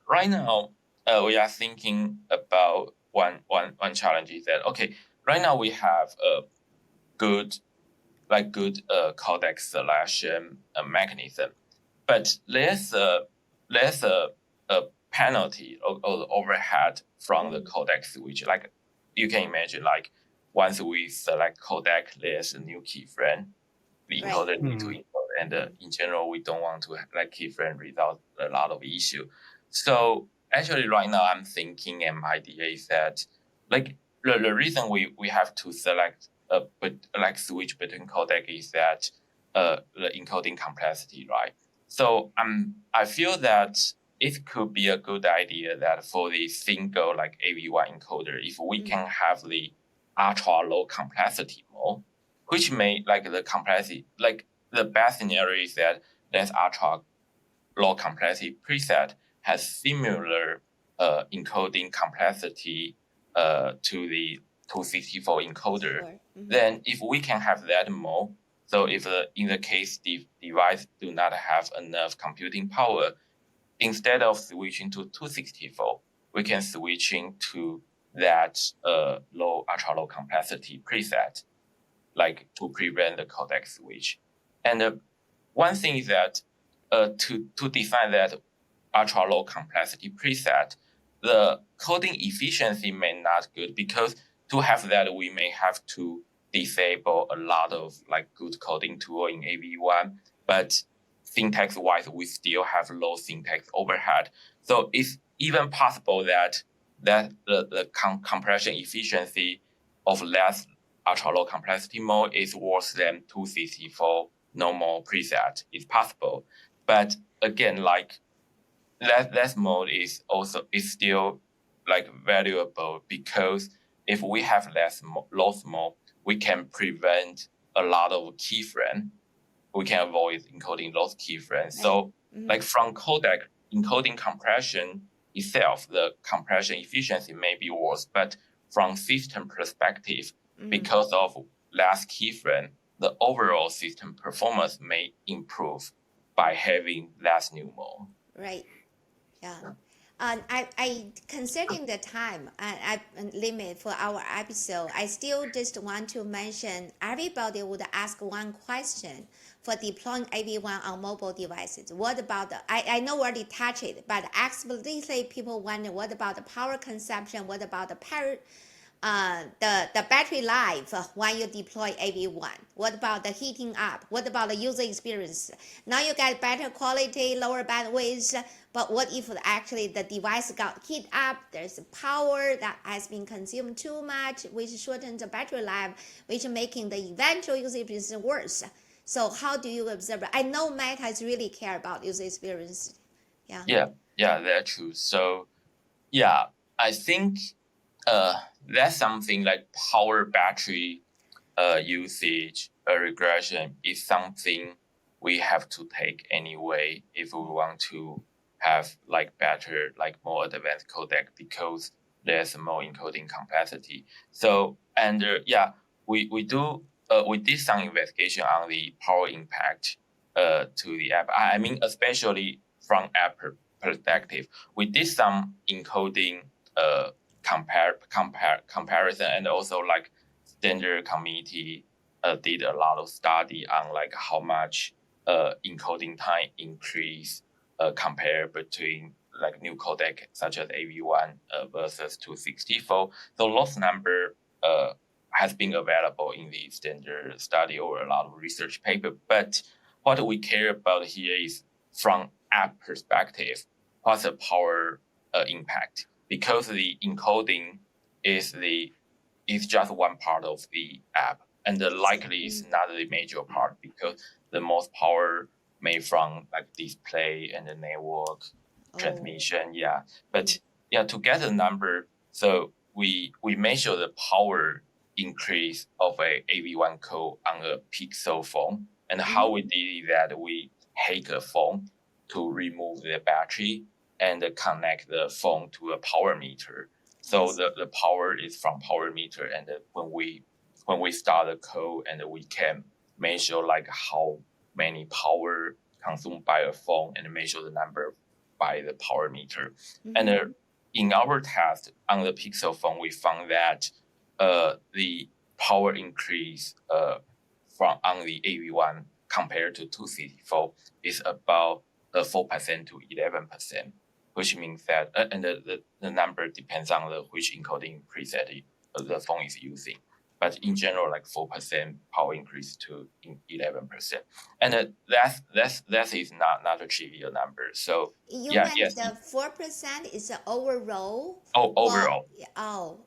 right now we are thinking about one challenge is that right now we have a good codec selection mechanism, but there's a penalty or overhead from the codec switch. Like you can imagine, like once we select codec, there's a new keyframe. The encoder need to encode, and in general, we don't want to like keyframe result a lot of issue. So actually, right now, I'm thinking, and my idea is that like the reason we have to select switch between codec is that the encoding complexity, right? So I feel that it could be a good idea that for the single like AV1 encoder, if we can have the ultra low complexity mode, which may like the complexity, like the best scenario is that this ultra low complexity preset has similar encoding complexity to the 264 encoder. Then if we can have that mode, so if in the case the device do not have enough computing power, instead of switching to 264, we can switching to that ultra low complexity preset, like to prevent the codec switch. And one thing is that to define that ultra low complexity preset, the coding efficiency may not good because to have that we may have to disable a lot of like good coding tool in AV1, but syntax wise we still have low syntax overhead. So it's even possible that the compression efficiency of less ultra low complexity mode is worse than 264 normal preset. It's possible, but again, like less mode is still like valuable because if we have loss mode, we can prevent a lot of keyframe. We can avoid encoding those keyframes. So like from codec encoding compression itself, the compression efficiency may be worse, but from system perspective, because of less keyframe, the overall system performance may improve by having less new mode. Right. Yeah. I considering the time limit for our episode, I still just want to mention everybody would ask one question for deploying AV1 on mobile devices. What about I know we already touched it, but explicitly people wonder what about the power consumption? What about the battery life when you deploy AV1? What about the heating up? What about the user experience? Now you get better quality, lower bandwidth, but what if actually the device got heat up? There's power that has been consumed too much, which shortens the battery life, which making the eventual user experience worse. So how do you observe? I know Meta is really care about user experience. Yeah, that's true. So I think that's something like power battery usage regression is something we have to take anyway if we want to have like better, like more advanced codec, because there's more encoding complexity. So we did some investigation on the power impact to the app. I mean, especially from app perspective, we did some encoding comparison, and also like standard community did a lot of study on like how much encoding time increase compared between like new codec such as AV1 versus 264. So those number has been available in the standard study or a lot of research paper. But what we care about here is from app perspective, what's the power impact? Because the encoding is just one part of the app, and likely is not the major part, because the most power made from like display and the network transmission. But to get a number, so we measure the power increase of a AV1 code on a Pixel phone, and how we did that, we hack a phone to remove the battery and connect the phone to a power meter. So the power is from power meter, and when we start the code, and we can measure like how many power consumed by a phone, and measure the number by the power meter. And in our test on the Pixel phone, we found that the power increase from on the AV1 compared to 264 is about 4% to 11%, which means that and the number depends on which encoding preset the phone is using. But in general, like 4% power increase to 11%, and that is not a trivial number. So you meant the 4% is the overall. Overall.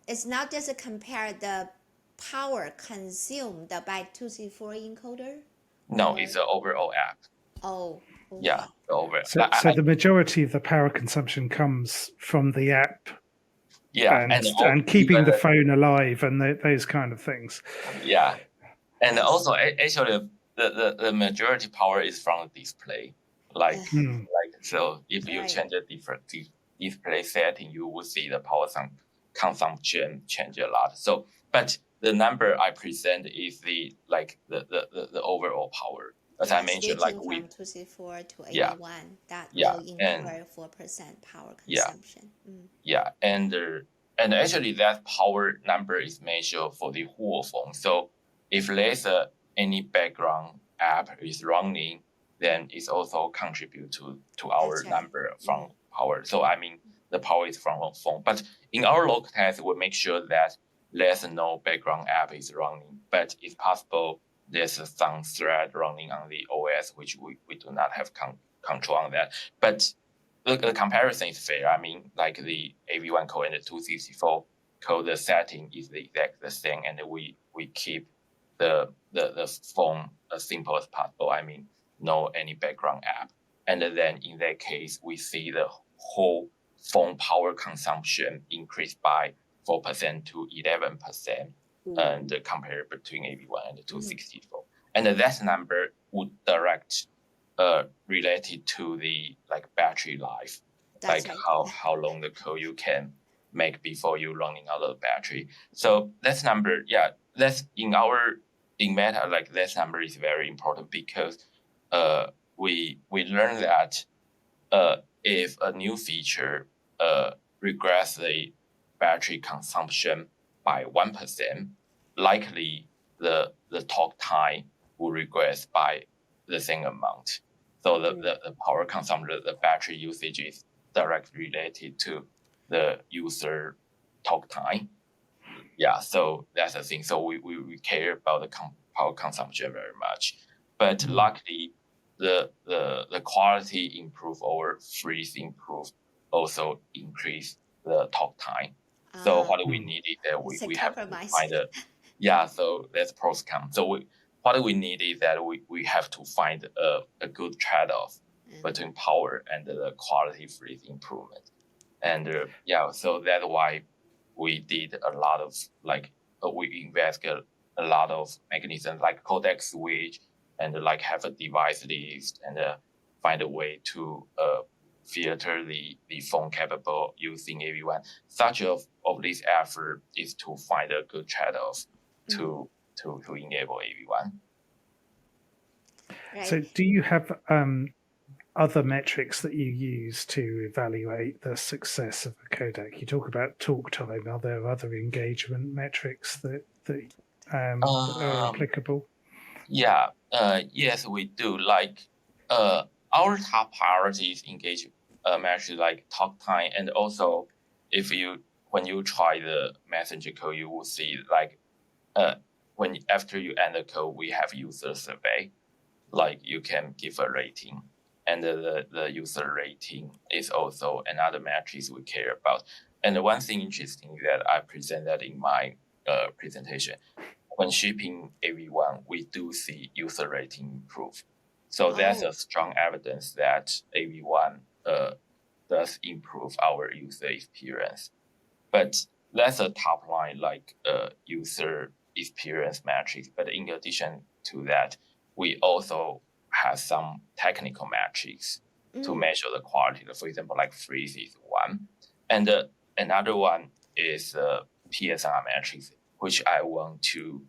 It's not just compare the power consumed by 264 encoder. No, it's an overall app. Okay. Yeah, overall. So the majority of the power consumption comes from the app. And keeping the phone alive and those kind of things. Yeah, and also actually the majority power is from the display. So if you change a different display setting, you will see the power consumption change a lot. So, but the number I present is the overall power. As I mentioned, like from 264 to 81, that will incur 4% power consumption. And actually that power number is measured for the whole phone. So if there's any background app is running, then it's also contribute to our number from power. So I mean the power is from a phone. But in our local test, we make sure that there's no background app is running, but it's possible there's some thread running on the OS, which we do not have control on that. But the comparison is fair. I mean, like the AV1 code and the 264 code, the setting is the exact the same, and we keep the phone as simple as possible. I mean, no any background app. And then in that case, we see the whole phone power consumption increase by 4% to 11%. And compare between AV1 and the 264, and that number would direct related to the like battery life. That's like how long the code you can make before you running out of battery. So that's number, that's in our in Meta, like this number is very important because we learned that if a new feature regress the battery consumption by 1%, likely the talk time will regress by the same amount. So the power consumption, the battery usage is directly related to the user talk time. Yeah, so that's the thing. So we care about the power consumption very much. But luckily, the quality improve or freeze improve also increase the talk time. So what we need is that we have to find so that's pros cons. So what we need is that we have to find a good trade-off between power and the quality freeze improvement. And so that's why we did a lot of we invested a lot of mechanisms like codec switch and like have a device list and find a way to filter the phone capable using AV1. Such of this effort is to find a good trade-off to enable AV1. Right. So do you have other metrics that you use to evaluate the success of a codec? You talk about talk time. Are there other engagement metrics that are applicable? Yeah, yes, we do. Like our top priority is engagement metrics like talk time, and also when you try the messenger code, you will see like when after you end the code, we have user survey. Like you can give a rating, and the user rating is also another metrics we care about. And one thing interesting that I presented in my presentation, when shipping AV1, we do see user rating improve. So that's a strong evidence that AV1 does improve our user experience. But that's a top line like user experience metrics. But in addition to that, we also have some technical metrics to measure the quality. For example, like freeze is one. And another one is PSR metrics, which I want to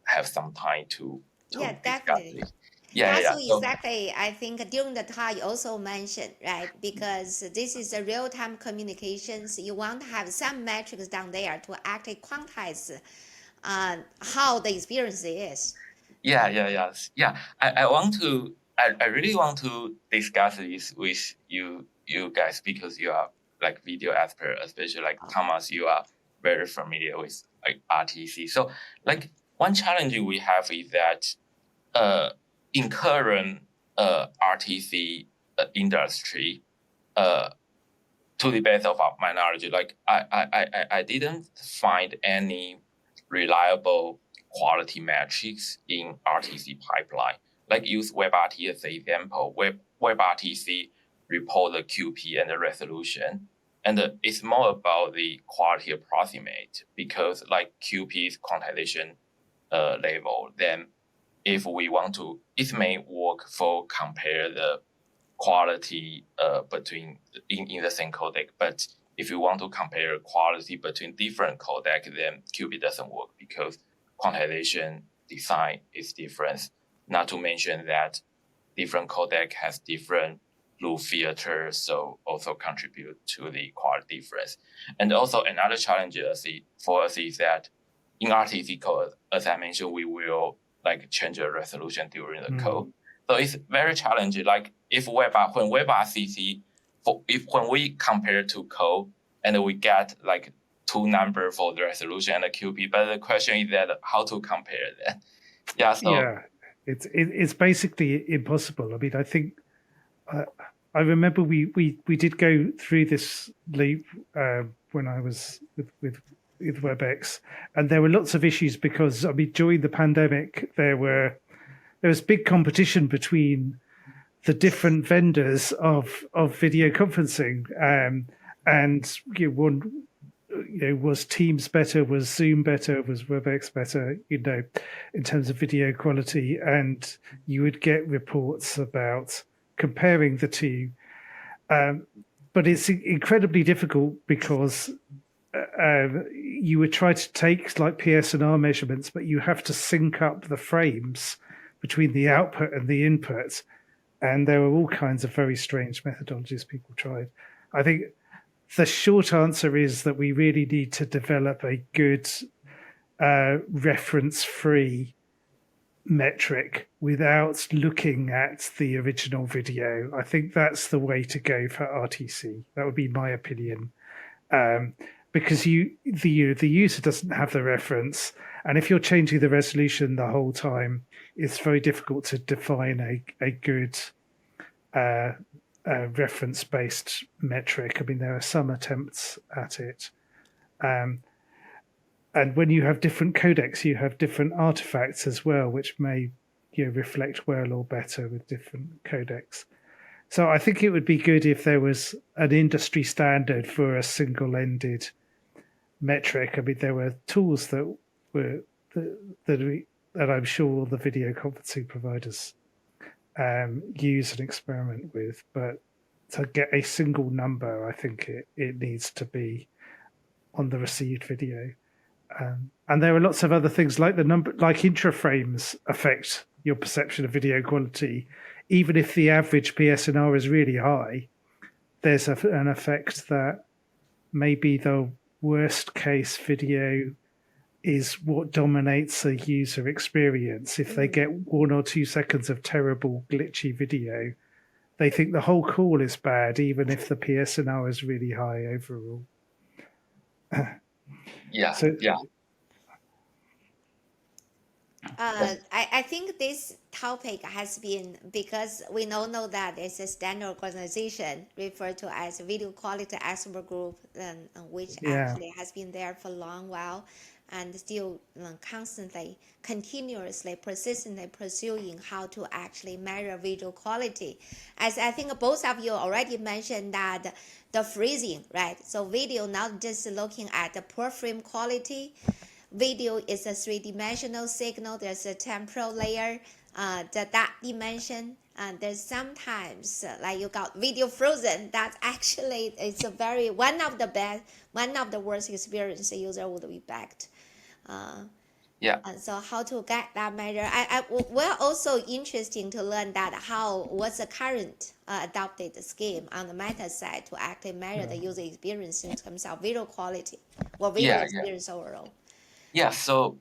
have some time to definitely. discuss. That's exactly, I think during the talk you also mentioned, right? Because this is a real-time communications. You want to have some metrics down there to actually quantize how the experience is. I really want to discuss this with you guys because you are like video expert, especially like Thomas, you are very familiar with like RTC. So like one challenge we have is that in current RTC industry, to the best of my knowledge, like I didn't find any reliable quality metrics in RTC pipeline. Like use WebRTC as an example. WebRTC report the QP and the resolution, and it's more about the quality approximate because like QP is quantization level. Then if we want to, it may work for compare the quality between in the same codec, but if you want to compare quality between different codec, then QP doesn't work because quantization design is different. Not to mention that different codec has different loop filters, so also contribute to the quality difference. And also another challenge for us is that in RTC code, as I mentioned, we will like change the resolution during the code. So it's very challenging. Like when WebRTC, when we compare to code and we get like two number for the resolution and the QP, but the question is that how to compare that? It's basically impossible. I mean, I think I remember we did go through this loop when I was with WebEx, and there were lots of issues because I mean during the pandemic there was big competition between the different vendors of video conferencing, and one was Teams better, was Zoom better, was WebEx better, in terms of video quality, and you would get reports about comparing the two, but it's incredibly difficult because you would try to take like PSNR measurements, but you have to sync up the frames between the output and the input. And there were all kinds of very strange methodologies people tried. I think the short answer is that we really need to develop a good reference-free metric without looking at the original video. I think that's the way to go for RTC. That would be my opinion. Because the user doesn't have the reference, and if you're changing the resolution the whole time, it's very difficult to define a good reference-based metric. I mean, there are some attempts at it. And when you have different codecs, you have different artifacts as well, which may reflect well or better with different codecs. So I think it would be good if there was an industry standard for a single-ended metric. I mean, there were tools that I'm sure the video conferencing providers use and experiment with, but to get a single number, I think it needs to be on the received video. And there are lots of other things like intraframes affect your perception of video quality. Even if the average PSNR is really high, there's an effect that maybe the worst case video is what dominates a user experience. If they get 1 or 2 seconds of terrible glitchy video, they think the whole call is bad, even if the PSNR is really high overall. Yeah. I think this topic has been, because we all know that it's a standard organization referred to as Video Quality Expert Group, which actually has been there for a long while and still constantly, continuously, persistently pursuing how to actually measure video quality. As I think both of you already mentioned that the freezing, right? So video not just looking at the per frame quality. Video is a three-dimensional signal. There's a temporal layer, that dimension. There's sometimes like you got video frozen. That actually is one of the worst experience a user would be backed. And so how to get that measure? We're also interesting to learn that what's the current adopted scheme on the meta side to actually measure the user experience in terms of video quality or video experience overall. So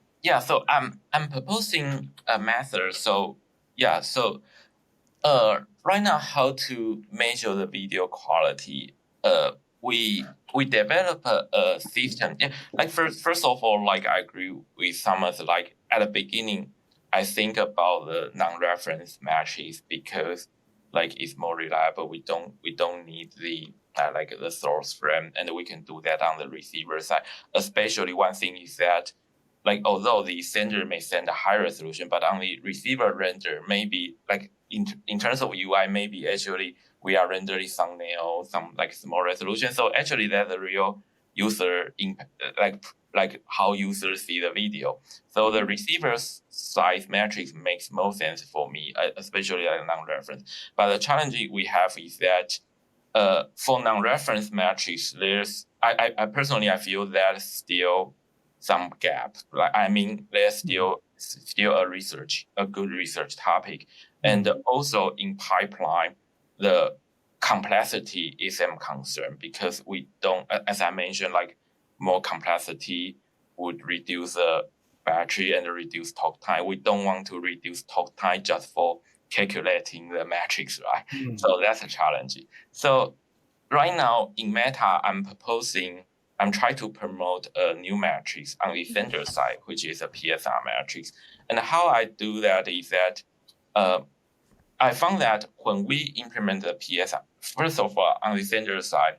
I'm proposing a method. Right now, how to measure the video quality? We develop a system. Like first of all, like I agree with Thomas. Like at the beginning, I think about the non-reference matches because like it's more reliable. We don't need the like the source frame, and we can do that on the receiver side. Especially one thing is that, like although the sender may send a high resolution, but on the receiver render, maybe like in terms of UI, maybe actually we are rendering thumbnail, some like small resolution. So actually that's the real user impact, like how users see the video. So the receiver size metrics makes more sense for me, especially like non-reference. But the challenge we have is that for non-reference metrics, I personally feel that still some gap. Like I mean, there's still a good research topic, and also in pipeline, the complexity is a concern because we don't, as I mentioned, like more complexity would reduce the battery and reduce talk time. We don't want to reduce talk time just for calculating the metrics, right? So that's a challenge. So right now in Meta, I'm trying to promote a new matrix on the sender side, which is a PSR matrix. And how I do that is that I found that when we implement the PSR, first of all, on the sender side,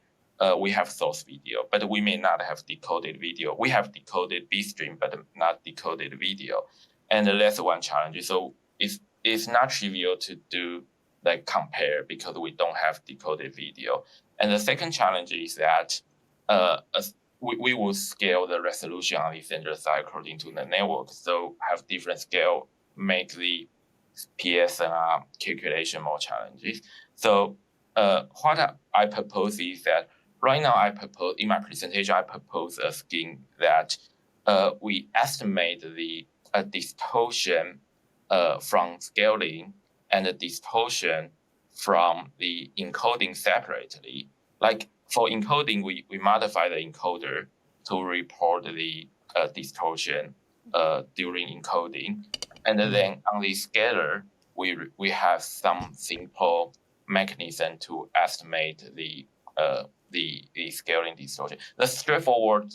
we have source video, but we may not have decoded video. We have decoded bitstream, but not decoded video. And that's one challenge. So it's not trivial to do like compare because we don't have decoded video. And the second challenge is that we will scale the resolution on the sender side according to the network. So have different scale, make the PSNR calculation more challenging. So what I propose is that right now I propose in my presentation, I propose a scheme that we estimate the distortion from scaling and the distortion from the encoding separately. Like for encoding, we modify the encoder to report the distortion during encoding. And then on the scaler, we have some simple mechanism to estimate the scaling distortion. The straightforward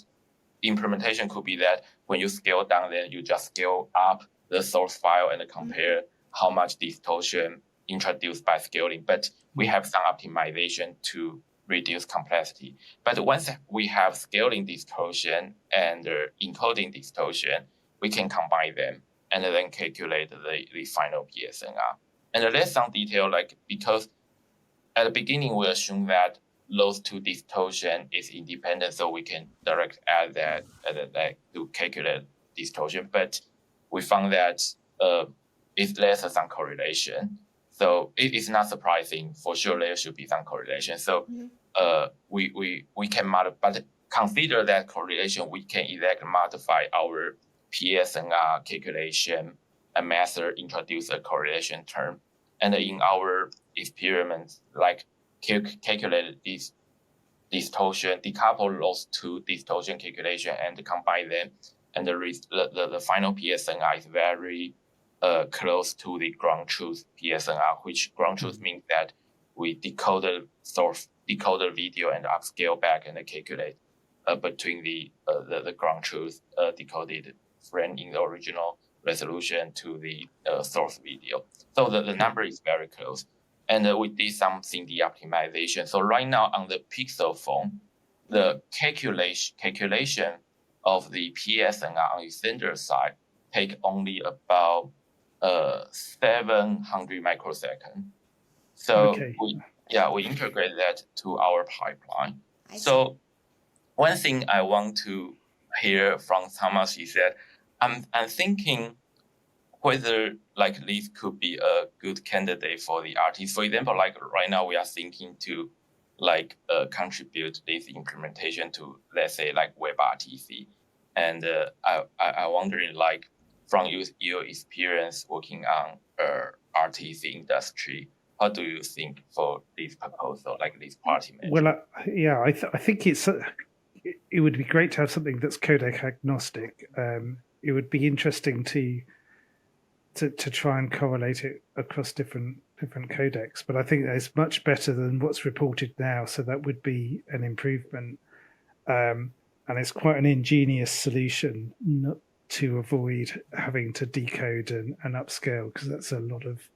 implementation could be that when you scale down, then you just scale up the source file and compare how much distortion introduced by scaling. But we have some optimization to reduce complexity. But once we have scaling distortion and encoding distortion, we can combine them and then calculate the final PSNR. And there's some detail, like because at the beginning we assume that those two distortion is independent, so we can direct add that to calculate distortion. But we found that there's some correlation. So it is not surprising. For sure, there should be some correlation. So we can modify, but consider that correlation. We can exactly modify our PSNR calculation and method, introduce a correlation term, and in our experiments, like calculate this distortion, decouple those two distortion calculation and combine them, and the final PSNR is very close to the ground truth PSNR, which ground truth means that we decode the source, decode the video, and upscale back and calculate between the ground truth decoded frame in the original resolution to the source video. So the number is very close. And we did some CD optimization. So right now on the Pixel phone, the calculation of the PSNR on the sender side take only about 700 microseconds. So we integrate that to our pipeline. So one thing I want to hear from Thomas is that I'm thinking whether like this could be a good candidate for the RTC. For example, like right now we are thinking to like contribute this implementation to, let's say, like web RTC. And I wondering, like from your experience working on RTC industry, how do you think for this proposal, like this party management? Well, I think it would be great to have something that's codec agnostic. It would be interesting to try and correlate it across different codecs, but I think that it's much better than what's reported now. So that would be an improvement, and it's quite an ingenious solution not to avoid having to decode and upscale, because that's a lot of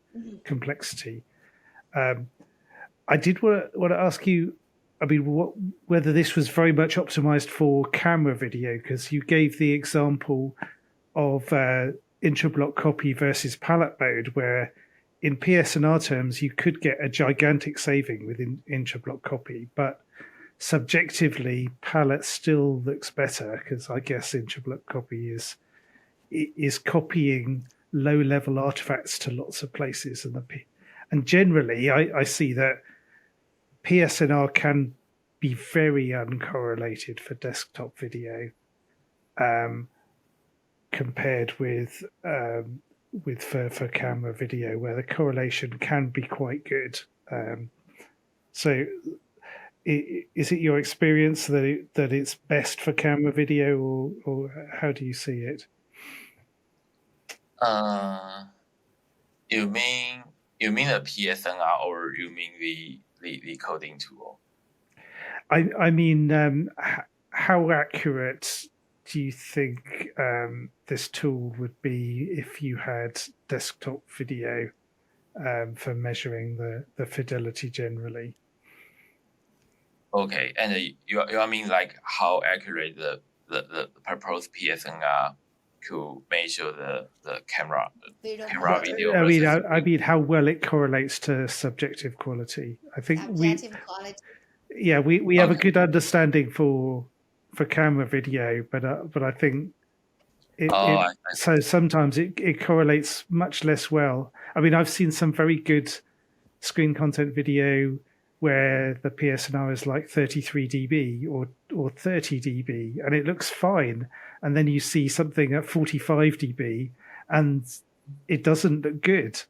complexity. I did want to ask you, I mean, whether this was very much optimized for camera video, because you gave the example of intra-block copy versus palette mode, where in PSNR terms you could get a gigantic saving with intra-block copy, but subjectively palette still looks better, because I guess intra-block copy is copying low-level artifacts to lots of places, and generally I see that PSNR can be very uncorrelated for desktop video, compared with for camera video, where the correlation can be quite good. So, is it your experience that it's best for camera video, or how do you see it? You mean the PSNR, or you mean the coding tool? I mean, how accurate do you think this tool would be if you had desktop video for measuring the fidelity generally? Okay, and you mean like how accurate the proposed PSNR to measure the camera video? I mean how well it correlates to subjective quality. I think quality. Yeah, we have a good understanding for camera video, but I think so sometimes it correlates much less well. I mean, I've seen some very good screen content video where the PSNR is like 33 dB or 30 dB, and it looks fine. And then you see something at 45 dB, and it doesn't look good.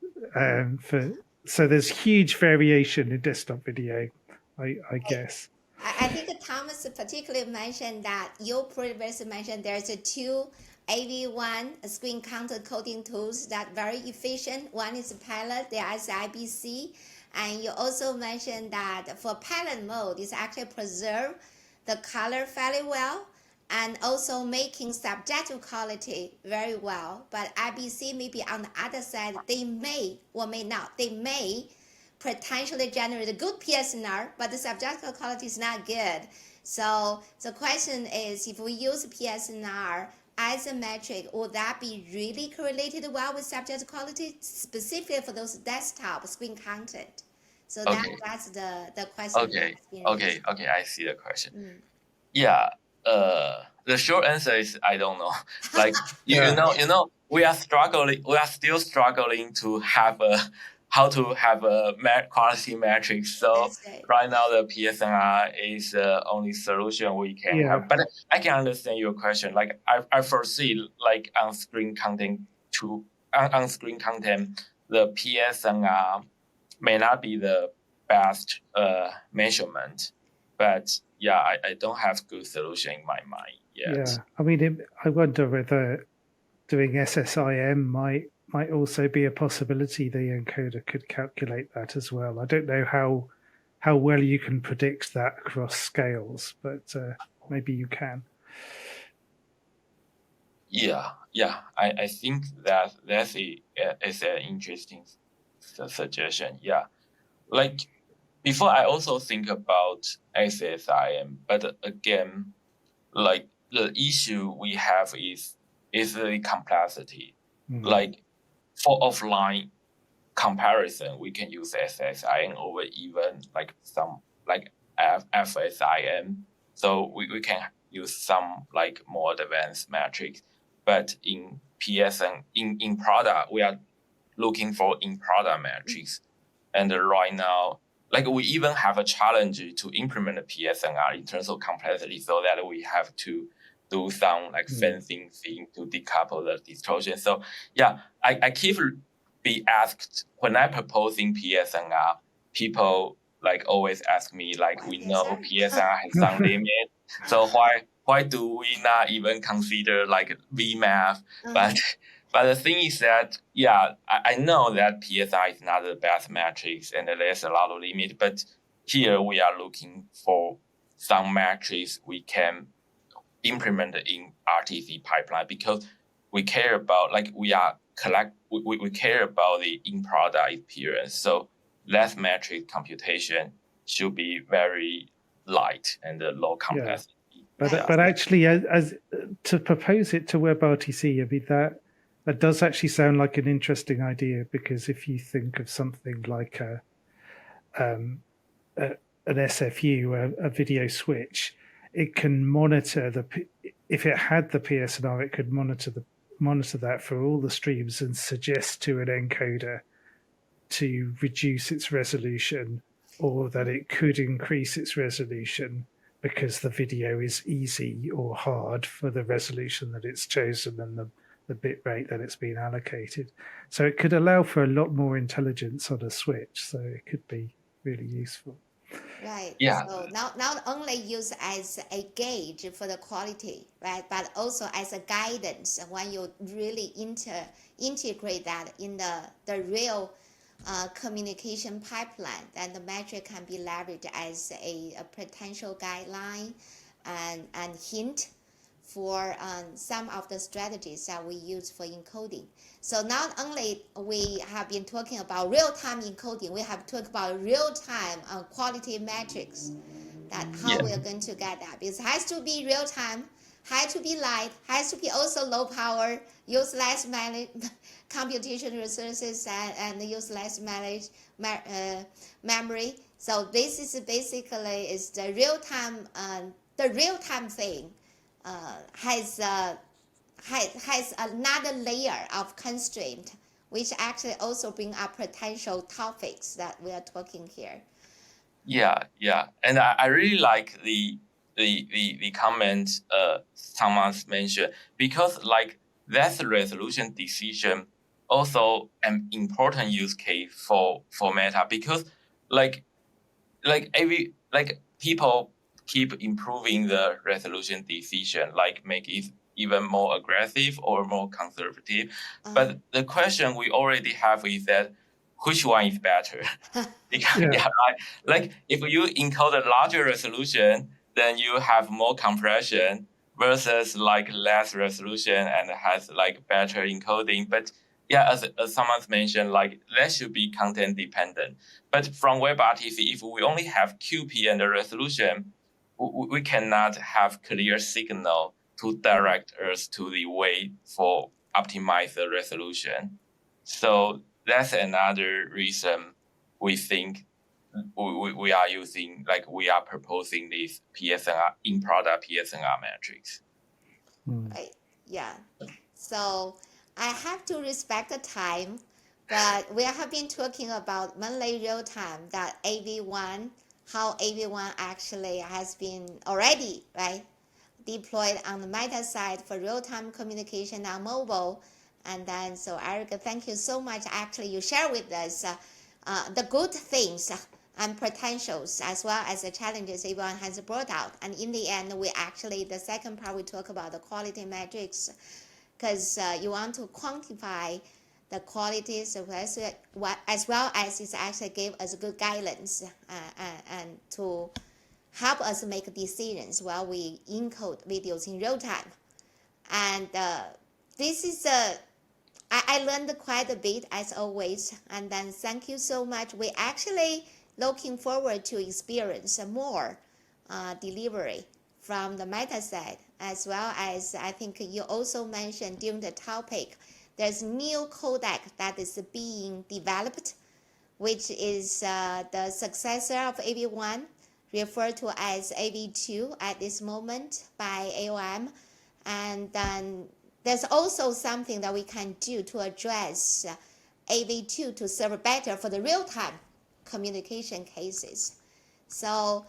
So there's huge variation in desktop video, I guess. I think Thomas particularly mentioned that you previously mentioned there's a two AV1 screen counter coding tools that very efficient. One is Pilot, the other is IBC. And you also mentioned that for Pilot mode, it's actually preserve the color fairly well and also making subjective quality very well. But IBC maybe on the other side, they may or may not. They may potentially generate a good PSNR, but the subjective quality is not good. So the question is, if we use PSNR as a metric, would that be really correlated well with subject quality, specifically for those desktop screen content? So Okay. that's the question. Okay. I see the question. Yeah. The short answer is I don't know. Like you know, we are struggling. We are still struggling to have how to have a quality metric. So right now the PSNR is the only solution we can have. But I can understand your question. Like I foresee like on screen content, the PSNR may not be the best measurement, but yeah, I don't have good solution in my mind yet. Yeah, I mean, I wonder whether doing SSIM might also be a possibility. The encoder could calculate that as well. I don't know how well you can predict that across scales, but maybe you can. Yeah, I think that is an interesting suggestion. Yeah, like before, I also think about SSIM, but again, like the issue we have is the complexity. Like for offline comparison, we can use SSIM over even like some like FSIM. So we can use some like more advanced metrics. But in PSN, in product, we are looking for in product metrics. And right now, like we even have a challenge to implement a PSNR in terms of complexity, so that we have to do some like fencing thing to decouple the distortion. So yeah, I keep be asked when I proposing PSNR, people like always ask me like, we know PSNR has some limit, so why do we not even consider like VMAP? But the thing is that, yeah, I know that PSI is not the best metrics and there's a lot of limit, but here we are looking for some metrics we can implement in RTC pipeline, because we care about, like we care about the in-product experience. So less metric computation should be very light and low complexity. Yeah. But actually, as to propose it to WebRTC, I mean, that does actually sound like an interesting idea, because if you think of something like an SFU, a video switch, it can monitor if it had the PSNR, it could monitor that for all the streams and suggest to an encoder to reduce its resolution, or that it could increase its resolution because the video is easy or hard for the resolution that it's chosen and the bit rate that it's been allocated. So it could allow for a lot more intelligence on a switch. So it could be really useful. Right. Yeah. So not only used as a gauge for the quality, right, but also as a guidance when you really integrate that in the real communication pipeline, then the metric can be leveraged as a potential guideline and hint for some of the strategies that we use for encoding. So not only we have been talking about real-time encoding, we have talked about real-time quality metrics, that how we are going to get that. Because it has to be real-time, has to be light, has to be also low power, use less computation resources and use less memory. So this is basically is the real-time thing. Has another layer of constraint, which actually also bring up potential topics that we are talking here. Yeah, and I really like the comment someone's mentioned, because like that's resolution decision also an important use case for Meta, because like people keep improving the resolution decision, like make it even more aggressive or more conservative. But the question we already have is that which one is better? Because, right. Like if you encode a larger resolution, then you have more compression versus like less resolution and has like better encoding. But yeah, as someone's mentioned, like that should be content dependent. But from WebRTC, if we only have QP and the resolution, we cannot have clear signal to direct us to the way for optimize the resolution. So that's another reason we think we are using, like we are proposing this PSNR in product PSNR metrics. Right. Yeah. So I have to respect the time, but we have been talking about mainly real time, that AV1, how AV1 actually has been already, right, deployed on the Meta side for real time communication on mobile. And then, so Eric, thank you so much. Actually, you share with us the good things and potentials, as well as the challenges everyone has brought out. And in the end, we actually, the second part, we talk about the quality metrics, because you want to quantify the qualities as well as it actually gave us good guidance and to help us make decisions while we encode videos in real time. And this is I learned quite a bit as always. And then thank you so much. We actually looking forward to experience more delivery from the Meta side, as well as I think you also mentioned during the topic, there's new codec that is being developed, which is the successor of AV1, referred to as AV2 at this moment by AOM. And then there's also something that we can do to address AV2 to serve better for the real-time communication cases. So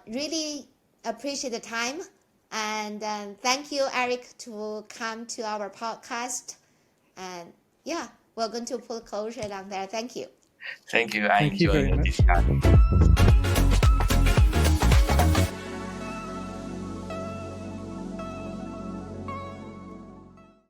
really appreciate the time. And thank you, Eric, to come to our podcast. And yeah, we're going to put closure down there. Thank you. Thank you. I Thank you enjoyed very the much. discussion.